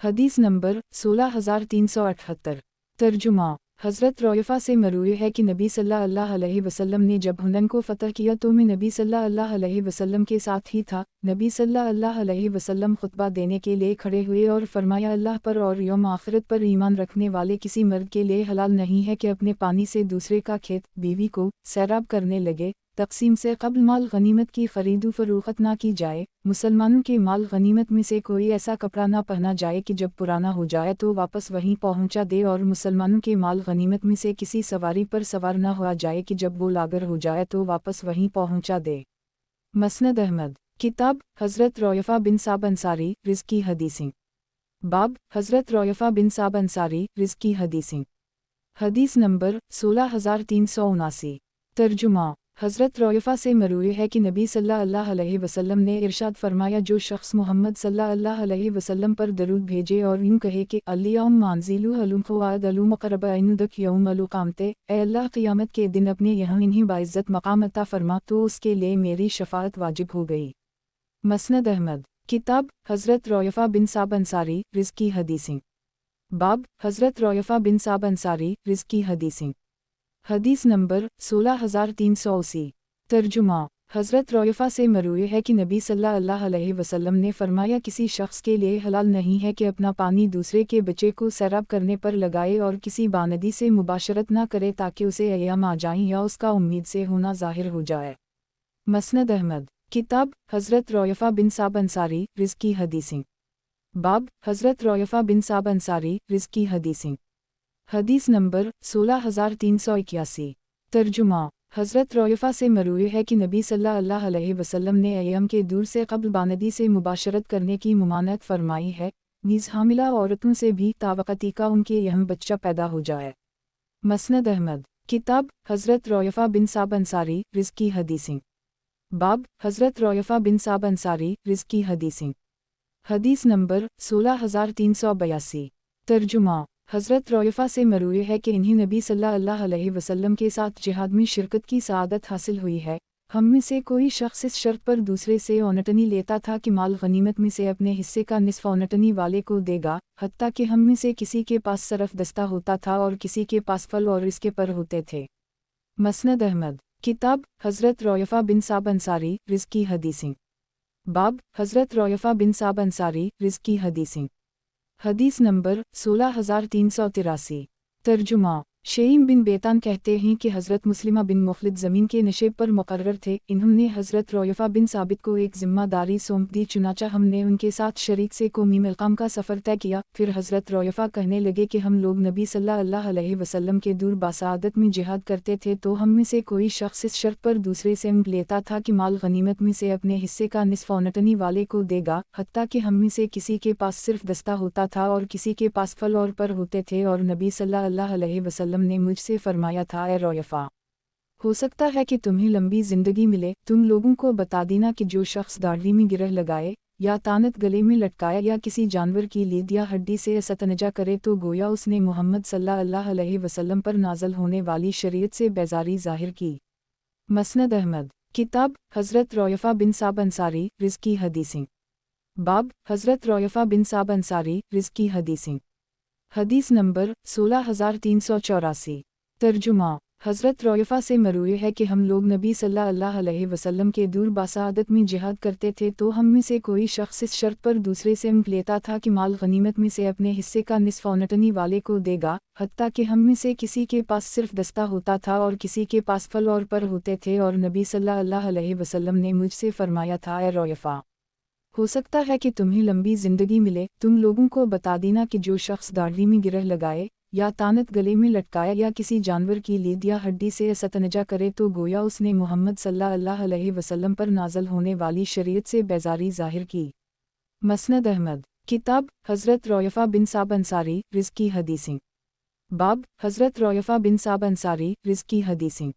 हदीस नंबर 16378। तर्जुमा। हज़रत रौयफ़ा से मरूए है कि नबी सल्लल्लाहु अलैहि वसल्लम ने जब हुनैन को फ़तह किया तो मैं नबी सल्लल्लाहु अलैहि वसल्लम के साथ ही था। नबी सल्लल्लाहु अलैहि वसल्लम खुतबा देने के लिए खड़े हुए और फरमाया, अल्लाह पर और यौम आखिरत पर ईमान रखने वाले किसी मर्द के लिए हलाल नहीं है कि अपने पानी से दूसरे का खेत बीवी को सैराब करने लगे। तक़सीम से क़ब्ल माल गनीमत की ख़रीदो फ़रोख्त ना की जाए। मुसलमानों के माल गनीमत में से कोई ऐसा कपड़ा ना पहना जाए कि जब पुराना हो जाए तो वापस वहीं पहुंचा दे, और मुसलमानों के माल गनीमत में से किसी सवारी पर सवार ना हुआ जाए कि जब वो लागर हो जाए तो वापस वहीं पहुंचा दे। मसनद अहमद। किताब हज़रत रौयफ़ा बिन साब अंसारी रिज़्क़ी हदीसें। बाब हज़रत रौयफ़ा बिन साब अंसारी रिज़्क़ी हदीसें। हदीस नंबर 16379। तर्जुमा। हज़रत रौयफ़ा से मरूए है कि नबी सल्लल्लाहु अलैहि वसल्लम ने इरशाद फरमाया, जो शख्स मोहम्मद सल्लल्लाहु अलैहि वसल्लम पर दरूद भेजे और यूँ कहे कि अल्लियौम मांज़िलु अलुम ख़वाद अलुम क़रब ऐनुदक यौम अलुक़ामते, ए अल्लाह क़यामत के दिन अपने यहाँ इन्हीं बाइज़्ज़त मक़ाम अता फ़रमा, तो उसके लिए मेरी शफ़ाअत वाजिब हो गई। मसनद अहमद। किताब हज़रत रौयफ़ा बिन साब अंसारी रिज़्क़ी हदीसें। बाब हज़रत रौयफ़ा बिन साब अंसारी रिज़्क़ी हदीसें। हदीस नंबर 16380। तर्जुमा। हज़रत रौयफ़ा से मरूए है कि नबी सल्लल्लाहु अलैहि वसल्लम ने फरमाया, किसी शख्स के लिए हलाल नहीं है कि अपना पानी दूसरे के बच्चे को सैराब करने पर लगाए और किसी बानदी से मुबाशरत ना करे ताकि उसे अय्याम आ जाएं या उसका उम्मीद से होना ज़ाहिर हो जाए। मसनद अहमद। किताब हज़रत रौयफ़ा बिन साब अंसारी रिज़्क़ी हदीसें। बाब हज़रत रौयफ़ा बिन साब अंसारी रिज़्क़ी हदीसें। हदीस नंबर 16381। तर्जुमा। हज़रत रौयफ़ा से मरूए है कि नबी सल्लल्लाहु अलैहि वसल्लम ने अय्याम के दूर से क़ब्ल बानदी से मुबाशरत करने की मुमानत फरमाई है, नीज़ हामिला औरतों से भी तावक़ती का उनके यहाँ बच्चा पैदा हो जाए। मसनद अहमद। किताब हज़रत रौयफ़ा बिन साब अंसारी रिज़्क़ी हदीसें। बाब हज़रत रौयफ़ा बिन साब अंसारी रिज़्क़ी हदीसें। हदीस नंबर 16382। तर्जुमा। حضرت رویفہ سے مروی ہے کہ انہیں نبی صلی اللہ علیہ وسلم کے ساتھ جہاد میں شرکت کی سعادت حاصل ہوئی ہے۔ ہم میں سے کوئی شخص اس شرط پر دوسرے سے اونٹنی لیتا تھا کہ مال غنیمت میں سے اپنے حصے کا نصف اونٹنی والے کو دے گا، حتیٰ کہ ہم میں سے کسی کے پاس صرف دستہ ہوتا تھا اور کسی کے پاس پھل اور اس کے پر ہوتے تھے۔ مسند احمد، کتاب حضرت رویفہ بن صعب انصاری رزقی حدیثیں، باب حضرت رویفہ بن صعب انصاری رزقی حدیثیں۔ حدیث نمبر 16383۔ ترجمہ، شیعیم بن بیتان کہتے ہیں کہ حضرت مسلمہ بن مخلد زمین کے نشیب پر مقرر تھے، انہوں نے حضرت رویفہ بن ثابت کو ایک ذمہ داری سونپ دی، چنانچہ ہم نے ان کے ساتھ شریک سے قومی مقام کا سفر طے کیا۔ پھر حضرت رویفہ کہنے لگے کہ ہم لوگ نبی صلی اللہ علیہ وسلم کے دور باسعادت میں جہاد کرتے تھے، تو ہم میں سے کوئی شخص اس شرط پر دوسرے سے لیتا تھا کہ مال غنیمت میں سے اپنے حصے کا نصف اونٹنی والے کو دے گا، حتیٰ کہ ہم میں سے کسی کے پاس صرف دستہ ہوتا تھا اور کسی کے پاس پھل اور پر ہوتے تھے، اور نبی صلی اللہ علیہ وسلم نے مجھ سے فرمایا تھا، اے رویفہ، ہو سکتا ہے کہ تمہیں لمبی زندگی ملے، تم لوگوں کو بتا دینا کہ جو شخص داڑھی میں گرہ لگائے یا تانت گلے میں لٹکائے یا کسی جانور کی لید یا ہڈی سے استنجا کرے تو گویا اس نے محمد صلی اللہ علیہ وسلم پر نازل ہونے والی شریعت سے بیزاری ظاہر کی۔ مسند احمد، کتاب حضرت رویفہ بن صعب انصاری رزقی حدیثیں، باب حضرت رویفہ بن صعب انصاری رزقی حدیثیں۔ حدیث نمبر 16384۔ ترجمہ، حضرت رویفہ سے مروی ہے کہ ہم لوگ نبی صلی اللہ علیہ وسلم کے دور باسعادت میں جہاد کرتے تھے، تو ہم میں سے کوئی شخص اس شرط پر دوسرے سے لیتا تھا کہ مال غنیمت میں سے اپنے حصے کا نصف اونٹنی والے کو دے گا، حتیٰ کہ ہم میں سے کسی کے پاس صرف دستہ ہوتا تھا اور کسی کے پاس پھل اور پر ہوتے تھے، اور نبی صلی اللہ علیہ وسلم نے مجھ سے فرمایا تھا، اے رویفہ، ہو سکتا ہے کہ تمہیں لمبی زندگی ملے، تم لوگوں کو بتا دینا کہ جو شخص داڑھی میں گرہ لگائے یا تانت گلے میں لٹکائے یا کسی جانور کی لید یا ہڈی سے استنجا کرے تو گویا اس نے محمد صلی اللہ علیہ وسلم پر نازل ہونے والی شریعت سے بیزاری ظاہر کی۔ مسند احمد، کتاب حضرت رویفہ بن صعب انصاری رزقی حدیثیں، باب حضرت رویفہ بن صعب انصاری رزقی حدیثیں۔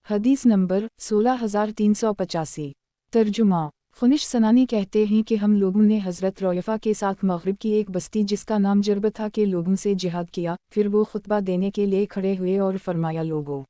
حدیث نمبر 16385۔ ترجمہ، خنش سنانی کہتے ہیں کہ ہم لوگوں نے حضرت رویفہ کے ساتھ مغرب کی ایک بستی جس کا نام جرب تھا کے لوگوں سے جہاد کیا، پھر وہ خطبہ دینے کے لیے کھڑے ہوئے اور فرمایا، لوگوں،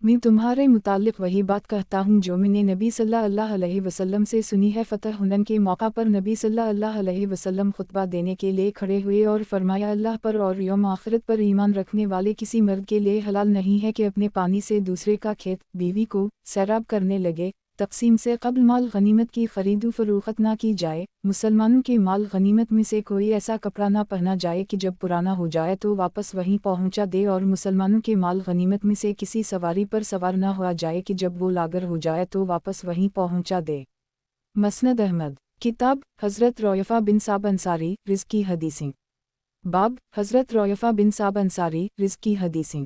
میں تمہارے متعلق وہی بات کہتا ہوں جو میں نے نبی صلی اللہ علیہ وسلم سے سنی ہے۔ فتح ہنین کے موقع پر نبی صلی اللہ علیہ وسلم خطبہ دینے کے لیے کھڑے ہوئے اور فرمایا، اللہ پر اور یوم آخرت پر ایمان رکھنے والے کسی مرد کے لیے حلال نہیں ہے کہ اپنے پانی سے دوسرے کا کھیت بیوی کو سیراب کرنے لگے، تقسیم سے قبل مال غنیمت کی خرید و فروخت نہ کی جائے، مسلمانوں کے مال غنیمت میں سے کوئی ایسا کپڑا نہ پہنا جائے کہ جب پرانا ہو جائے تو واپس وہیں پہنچا دے، اور مسلمانوں کے مال غنیمت میں سے کسی سواری پر سوار نہ ہوا جائے کہ جب وہ لاغر ہو جائے تو واپس وہیں پہنچا دے۔ مسند احمد، کتاب حضرت رویفہ بن صعب انصاری رزقی حدیثیں، باب حضرت رویفہ بن صعب انصاری رزقی حدیثیں۔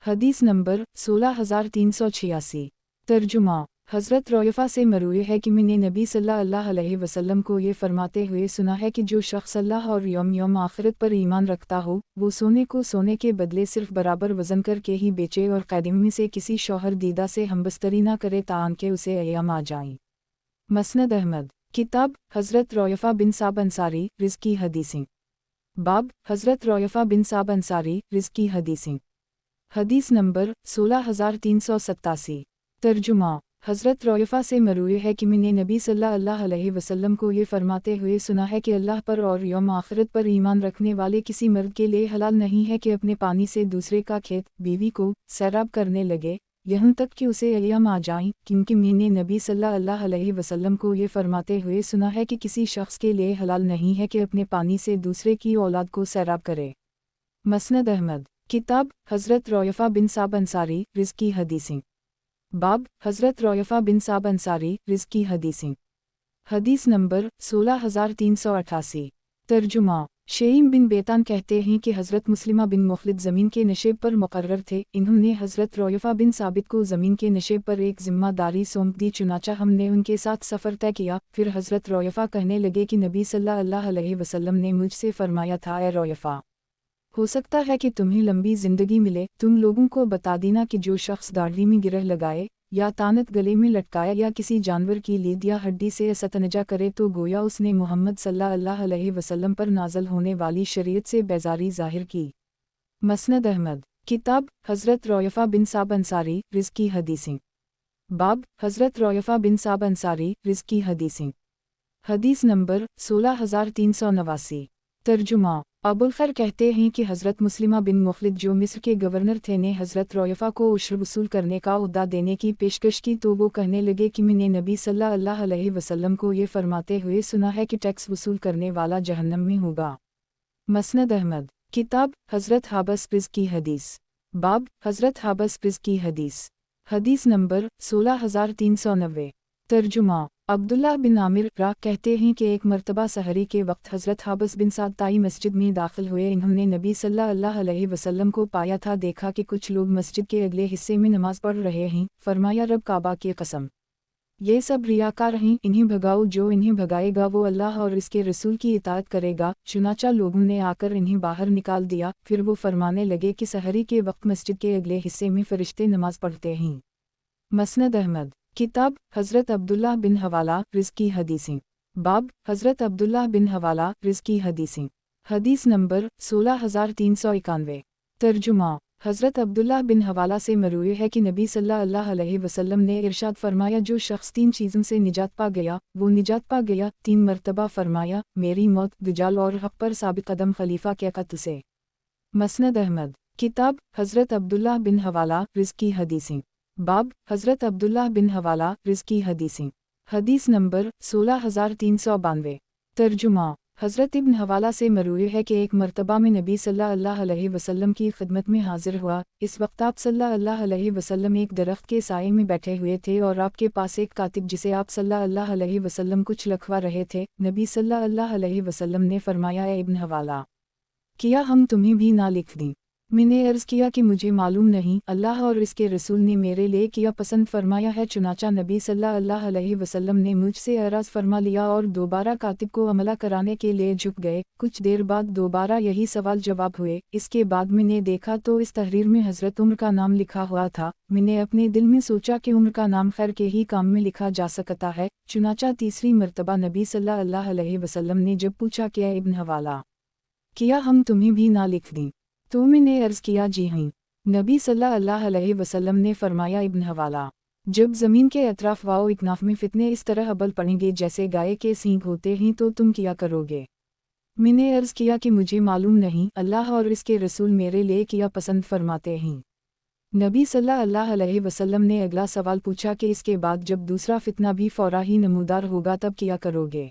حدیث نمبر 16386۔ ترجمہ، حضرت رویفہ سے مروی ہے کہ میں نے نبی صلی اللہ علیہ وسلم کو یہ فرماتے ہوئے سنا ہے کہ جو شخص اللہ اور یوم آخرت پر ایمان رکھتا ہو، وہ سونے کو سونے کے بدلے صرف برابر وزن کر کے ہی بیچے، اور قیدی میں سے کسی شوہر دیدہ سے ہمبستری نہ کرے تاکہ اسے ایام آ جائیں۔ مسند احمد، کتاب حضرت رویفہ بن صعب انصاری رزقی حدیثیں، باب حضرت رویفہ بن صعب انصاری رزقی حدیثیں۔ حدیث نمبر 16387۔ ترجمہ، حضرت رویفہ سے مروی ہے کہ میں نے نبی صلی اللہ علیہ وسلم کو یہ فرماتے ہوئے سنا ہے کہ اللہ پر اور یوم آخرت پر ایمان رکھنے والے کسی مرد کے لیے حلال نہیں ہے کہ اپنے پانی سے دوسرے کا کھیت بیوی کو سیراب کرنے لگے، یہاں تک کہ اسے ایام آ جائیں، کیونکہ میں نے نبی صلی اللہ علیہ وسلم کو یہ فرماتے ہوئے سنا ہے کہ کسی شخص کے لیے حلال نہیں ہے کہ اپنے پانی سے دوسرے کی اولاد کو سیراب کرے۔ مسند احمد، کتاب حضرت رویفہ بن صعب انصاری رزقی حدیثیں، باب حضرت رویفہ بن صعب انصاری رزقی حدیثیں۔ حدیث نمبر 16388۔ ترجمہ، شیعیم بن بیتان کہتے ہیں کہ حضرت مسلمہ بن مخلد زمین کے نشیب پر مقرر تھے، انہوں نے حضرت رویفہ بن ثابت کو زمین کے نشیب پر ایک ذمہ داری سونپ دی، چنانچہ ہم نے ان کے ساتھ سفر طے کیا۔ پھر حضرت رویفہ کہنے لگے کہ نبی صلی اللہ علیہ وسلم نے مجھ سے فرمایا تھا، اے رویفہ، ہو سکتا ہے کہ تمہیں لمبی زندگی ملے، تم لوگوں کو بتا دینا کہ جو شخص داڑھی میں گرہ لگائے یا تانت گلے میں لٹکایا یا کسی جانور کی لید یا ہڈی سے استنجا کرے تو گویا اس نے محمد صلی اللہ علیہ وسلم پر نازل ہونے والی شریعت سے بیزاری ظاہر کی۔ مسند احمد، کتاب حضرت رویفہ بن صعب انصاری رزقی حدیثیں، باب حضرت رویفہ بن صعب انصاری رزقی حدیثیں، حدیث نمبر 16389۔ ترجمہ: ابوالخیر کہتے ہیں کہ حضرت مسلمہ بن مخلد جو مصر کے گورنر تھے نے حضرت رویفہ کو عشر وصول کرنے کا عہدہ دینے کی پیشکش کی تو وہ کہنے لگے کہ میں نے نبی صلی اللہ علیہ وسلم کو یہ فرماتے ہوئے سنا ہے کہ ٹیکس وصول کرنے والا جہنم میں ہوگا۔ مسند احمد، کتاب حضرت حابس رزقی حدیث، باب حضرت حابس رزقی حدیث، حدیث نمبر 16390۔ ترجمہ: عبداللہ بن عامر را کہتے ہیں کہ ایک مرتبہ سحری کے وقت حضرت حابس بن سعد تائی مسجد میں داخل ہوئے۔ انہوں نے نبی صلی اللہ علیہ وسلم کو پایا تھا، دیکھا کہ کچھ لوگ مسجد کے اگلے حصے میں نماز پڑھ رہے ہیں۔ فرمایا، رب کعبہ کی قسم، یہ سب ریاکار ہیں، انہیں بھگاؤ، جو انہیں بھگائے گا وہ اللہ اور اس کے رسول کی اطاعت کرے گا۔ چنانچہ لوگوں نے آ کر انہیں باہر نکال دیا۔ پھر وہ فرمانے لگے کہ سحری کے وقت مسجد کے اگلے حصے میں فرشتے نماز پڑھتے ہیں۔ مسند احمد، کتاب حضرت عبداللہ بن حوالہ رزقی حدیثیں، باب حضرت عبداللہ بن حوالہ رزقی حدیثیں، حدیث نمبر 16391۔ ترجمہ: حضرت عبداللہ بن حوالہ سے مروی ہے کہ نبی صلی اللہ علیہ وسلم نے ارشاد فرمایا، جو شخص 3 چیزوں سے نجات پا گیا وہ نجات پا گیا۔ 3 مرتبہ فرمایا، میری موت، دجال اور حق پر ثابت قدم خلیفہ کے قتل سے۔ مسند احمد، کتاب حضرت عبداللہ بن حوالہ رزقی حدیثیں، باب حضرت عبداللہ بن حوالہ رزقی حدیثیں، حدیث نمبر 16392۔ ترجمہ: حضرت ابن حوالہ سے مروی ہے کہ ایک مرتبہ میں نبی صلی اللہ علیہ وسلم کی خدمت میں حاضر ہوا۔ اس وقت آپ صلی اللہ علیہ وسلم ایک درخت کے سائے میں بیٹھے ہوئے تھے اور آپ کے پاس ایک کاتب جسے آپ صلی اللہ علیہ وسلم کچھ لکھوا رہے تھے۔ نبی صلی اللہ علیہ وسلم نے فرمایا، اے ابن حوالہ، کیا ہم تمہیں بھی نہ لکھ دیں؟ میں نے عرض کیا کہ مجھے معلوم نہیں، اللہ اور اس کے رسول نے میرے لیے کیا پسند فرمایا ہے۔ چنانچہ نبی صلی اللہ علیہ وسلم نے مجھ سے اعراض فرما لیا اور دوبارہ کاتب کو عملہ کرانے کے لیے جھک گئے۔ کچھ دیر بعد دوبارہ یہی سوال جواب ہوئے۔ اس کے بعد میں نے دیکھا تو اس تحریر میں حضرت عمر کا نام لکھا ہوا تھا۔ میں نے اپنے دل میں سوچا کہ عمر کا نام خیر کے ہی کام میں لکھا جا سکتا ہے۔ چنانچہ تیسری مرتبہ نبی صلی اللہ علیہ وسلم نے جب پوچھا کہ اے ابن حوالہ، کیا ہم تمہیں بھی نہ لکھ دیں؟ تو میں نے عرض کیا، جی ہاں۔ نبی صلی اللہ علیہ وسلم نے فرمایا، ابن حوالہ، جب زمین کے اطراف و اکناف میں فتنے اس طرح ابل پڑیں گے جیسے گائے کے سینگ ہوتے ہیں تو تم کیا کرو گے؟ میں نے عرض کیا کہ مجھے معلوم نہیں، اللہ اور اس کے رسول میرے لیے کیا پسند فرماتے ہیں۔ نبی صلی اللہ علیہ وسلم نے اگلا سوال پوچھا کہ اس کے بعد جب دوسرا فتنہ بھی فوراً ہی نمودار ہوگا تب کیا کرو گے؟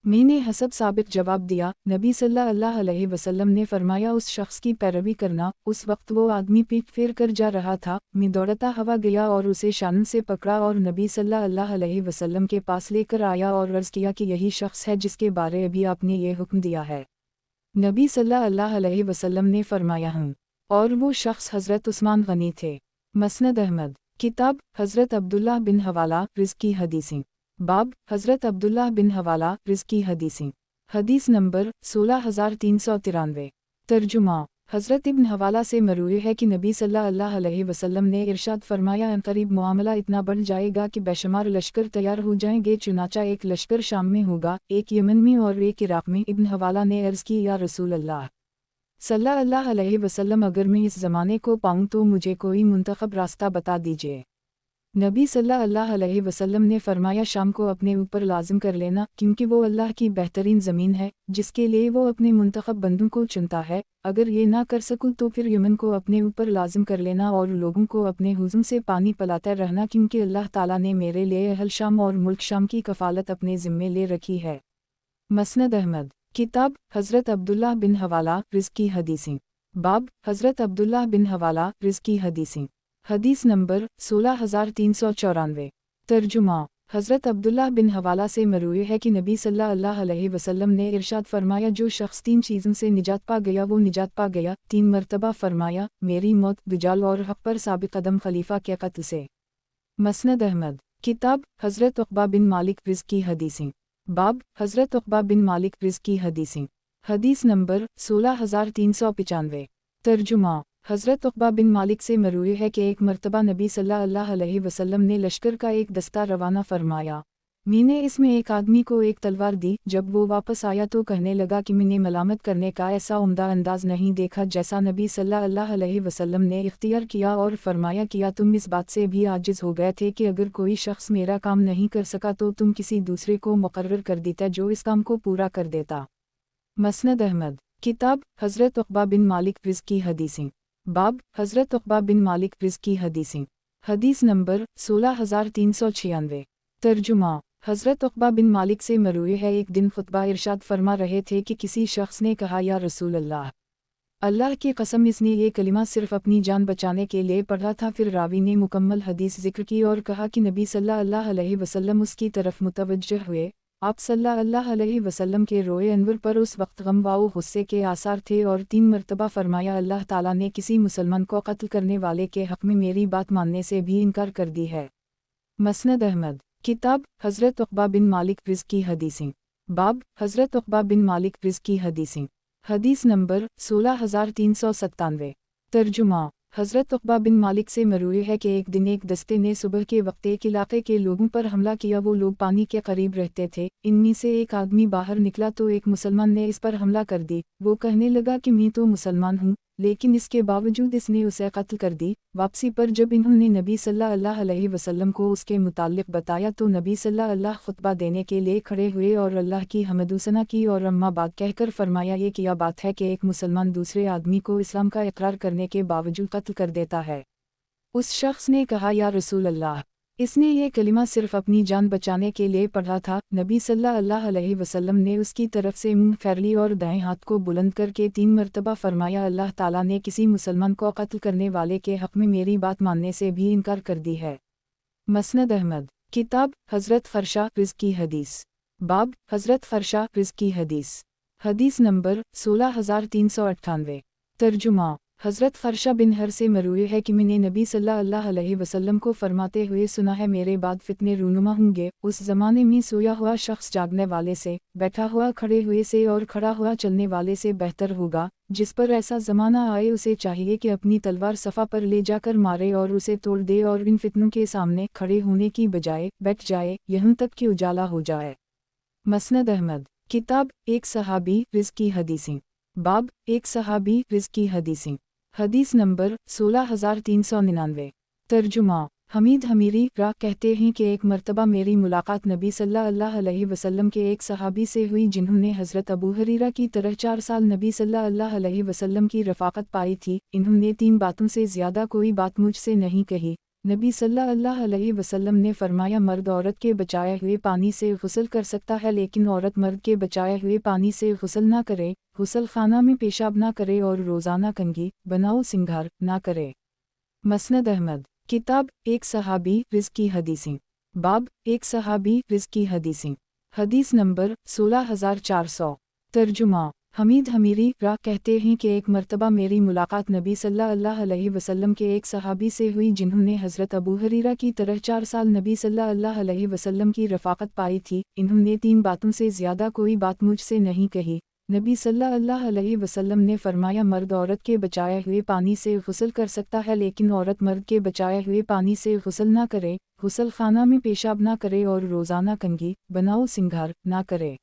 میں نے حسب سابق جواب دیا۔ نبی صلی اللہ علیہ وسلم نے فرمایا، اس شخص کی پیروی کرنا۔ اس وقت وہ آدمی پیٹ پھیر کر جا رہا تھا۔ میں دوڑتا ہوا گیا اور اسے شانوں سے پکڑا اور نبی صلی اللہ علیہ وسلم کے پاس لے کر آیا اور عرض کیا کہ یہی شخص ہے جس کے بارے ابھی آپ نے یہ حکم دیا ہے۔ نبی صلی اللہ علیہ وسلم نے فرمایا، ہوں، اور وہ شخص حضرت عثمان غنی تھے۔ مسند احمد، کتاب حضرت عبداللہ بن حوالہ رزقی حدیثیں، باب حضرت عبداللہ بن حوالہ رزقی حدیثیں، حدیث نمبر 16393۔ ترجمہ: حضرت ابن حوالہ سے مروی ہے کہ نبی صلی اللہ علیہ وسلم نے ارشاد فرمایا، عنقریب معاملہ اتنا بڑھ جائے گا کہ بے شمار لشکر تیار ہو جائیں گے۔ چنانچہ ایک لشکر شام میں ہوگا، ایک یمن میں اور ایک عراق میں۔ ابن حوالہ نے عرض کی، یا رسول اللہ صلی اللہ علیہ وسلم، اگر میں اس زمانے کو پاؤں تو مجھے کوئی منتخب راستہ بتا دیجیے۔ نبی صلی اللہ علیہ وسلم نے فرمایا، شام کو اپنے اوپر لازم کر لینا، کیونکہ وہ اللہ کی بہترین زمین ہے جس کے لیے وہ اپنے منتخب بندوں کو چنتا ہے۔ اگر یہ نہ کر سکوں تو پھر یمن کو اپنے اوپر لازم کر لینا اور لوگوں کو اپنے حوضوں سے پانی پلاتے رہنا، کیونکہ اللہ تعالیٰ نے میرے لیے اہل شام اور ملک شام کی کفالت اپنے ذمے لے رکھی ہے۔ مسند احمد، کتاب حضرت عبداللہ بن حوالہ رزقی حدیثیں، باب حضرت عبداللہ بن حوالہ رزقی حدیثیں، حدیث نمبر 16394۔ ترجمہ: حضرت عبداللہ بن حوالہ سے مروی ہے کہ نبی صلی اللہ علیہ وسلم نے ارشاد فرمایا، جو شخص 3 چیزوں سے نجات پا گیا وہ نجات پا گیا۔ 3 مرتبہ فرمایا، میری موت، دجال اور حق پر ثابت قدم خلیفہ کے قتل سے۔ مسند احمد، کتاب حضرت عقبہ بن مالک رزقی حدیثیں، باب حضرت عقبہ بن مالک رزقی حدیثیں، حدیث نمبر 16395۔ ترجمہ: हज़रत उक़बा बिन मालिक से मरवी है कि एक मरतबा नबी सल्लल्लाहु अलैहि वसल्लम ने लश्कर का एक दस्ता रवाना फरमाया। मैंने इसमें एक आदमी को एक तलवार दी। जब वो वापस आया तो कहने लगा कि मैंने मलामत करने का ऐसा उम्दा अंदाज नहीं देखा जैसा नबी सल्लल्लाहु अलैहि वसल्लम ने इख्तियार किया, और फरमाया किया तुम इस बात से भी आजिज़ हो गए थे कि अगर कोई शख्स मेरा काम नहीं कर सका तो तुम किसी दूसरे को मुकर्रर कर देता जो इस काम को पूरा कर देता। मसनद अहमद। किताब हज़रत उक़बा बिन मालिक रिज़्क़ की हदीसें। बाब हज़रत उक़बा बिन मालिक रिज़्क़ की हदीसें। हदीस नंबर 16396। तर्जुमा। हज़रत उक़बा बिन मालिक से मरवी है, एक दिन खुतबा इरशाद फरमा रहे थे कि किसी शख्स ने कहा, या रसूल अल्लाह, अल्लाह की कसम इसने ये कलिमा सिर्फ़ अपनी जान बचाने के लिए पढ़ा था। फिर रावी ने मुकम्मल हदीस ज़िक्र की और कहा कि नबी सल्लल्लाहु अलैहि वसल्लम उसकी तरफ मुतवज्जह हुए। आप सल्लल्लाहु अलैहि वसल्लम के रोए अनवर पर उस वक्त गम व गुस्से के आसार थे और 3 मरतबा फरमाया, अल्लाह ताला ने किसी मुसलमान को कत्ल करने वाले के हक़ में मेरी बात मानने से भी इनकार कर दी है। मसनद अहमद। किताब हज़रत उक़बा बिन मालिक रिज़्क़ की हदीसें। बाब हज़रत उक़बा बिन मालिक रिज़्क़ की हदीसें। हदीस नंबर 16397। तर्जुमा। हज़रत उक़बा बिन मालिक से मरवी है कि एक दिन एक दस्ते ने सुबह के वक्त एक इलाके के लोगों पर हमला किया। वो लोग पानी के करीब रहते थे। इनमें से एक आदमी बाहर निकला तो एक मुसलमान ने इस पर हमला कर दी। वो कहने लगा कि मैं तो मुसलमान हूँ, लेकिन इसके बावजूद इसने उसे कत्ल कर दी। वापसी पर जब इन्होंने नबी सल्लल्लाहु अलैहि वसल्लम को उसके मुताल्लिक़ बताया तो नबी सल्लल्लाहु खुतबा देने के लिए खड़े हुए और अल्लाह की हमदुसना की और अम्मा बाद कहकर फरमाया, ये क्या बात है कि एक मुसलमान दूसरे आदमी को इस्लाम का इकरार करने के बावजूद कत्ल कर देता है। उस शख्स ने कहा, या रसूल अल्लाह, इसने ये कलिमा सिर्फ़ अपनी जान बचाने के लिए पढ़ा था। नबी सल्लल्लाहु अलैहि वसल्लम ने उसकी तरफ से मुँह फेर ली और दाएं हाथ को बुलंद करके 3 मरतबा फरमाया, अल्लाह ताला ने किसी मुसलमान को कत्ल करने वाले के हक़ में मेरी बात मानने से भी इनकार कर दी है। मसनद अहमद। किताब हज़रत फ़रशा रिज़्क़ की हदीस। बाब हज़रत फ़रशा रिज़्क़ की हदीस। हदीस नंबर 16398। तर्जुमा। हज़रत फ़रशा बिन हर से मरवी है कि मैंने नबी सल्लल्लाहु अलैहि वसल्लम को फरमाते हुए सुना है, मेरे बाद फितने रूनुमा होंगे। उस ज़माने में सोया हुआ शख्स जागने वाले से, बैठा हुआ खड़े हुए से और खड़ा हुआ चलने वाले से बेहतर होगा। जिस पर ऐसा ज़माना आए उसे चाहिए कि अपनी तलवार सफ़ा पर ले जाकर मारे और उसे तोड़ दे और इन फितनों के सामने खड़े होने की बजाय बैठ जाए, यहाँ तक कि उजाला हो जाए। मसनद अहमद। किताब एक सहाबी रिज़्क़ की हदीसें। बाब एक सहाबी रिज़्क़ की हदीसें। हदीस नंबर 16399। तर्जुमा। हमीद हमीरी रा कहते हैं कि एक मरतबा मेरी मुलाकात नबी सल्लल्लाहु अलैहि वसल्लम के एक सहाबी से हुई जिन्होंने हज़रत अबू हुरैरा की तरह 4 साल नबी सल्लल्लाहु अलैहि वसल्लम की रफ़ाक़त पाई थी। इन्होंने 3 बातों से ज़्यादा कोई बात मुझसे नहीं कही। नबी सल्लल्लाहु अलैहि वसल्लम ने फरमाया, मर्द औरत के बचाए हुए पानी से गुस्ल कर सकता है, लेकिन औरत मर्द के बचाए हुए पानी से गुस्ल ना करे, गुस्ल खाना में पेशाब ना करे और रोज़ाना कंघी बनाओ सिंगार ना करे। मसनद अहमद। किताब एक सहाबी रिज़्क़ की हदीसें। बाब एक सहाबी रिज़्क़ की हदीसें। हदीस नंबर 16400। तर्जुमा। हमीद हमीरी रा कहते हैं कि एक मरतबा मेरी मुलाकात नबी सल्लल्लाहु अलैहि वसल्लम के एक सहाबी से हुई जिन्होंने हज़रत अबू हुरैरा की तरह 4 साल नबी सल्लल्लाहु अलैहि वसल्लम की रफ़ाक़त पाई थी। इन्होंने 3 बातों से ज़्यादा कोई बात मुझसे नहीं कही। नबी सल्लल्लाहु अलैहि वसल्लम ने फरमाया, मर्द औरत के बचाए हुए पानी से गुस्ल कर सकता है, लेकिन औरत मर्द के बचाए हुए पानी से गुस्ल ना करे, गुस्ल खाना में पेशाब ना करे और रोज़ाना कंघी बनाओ सिंगार ना करे।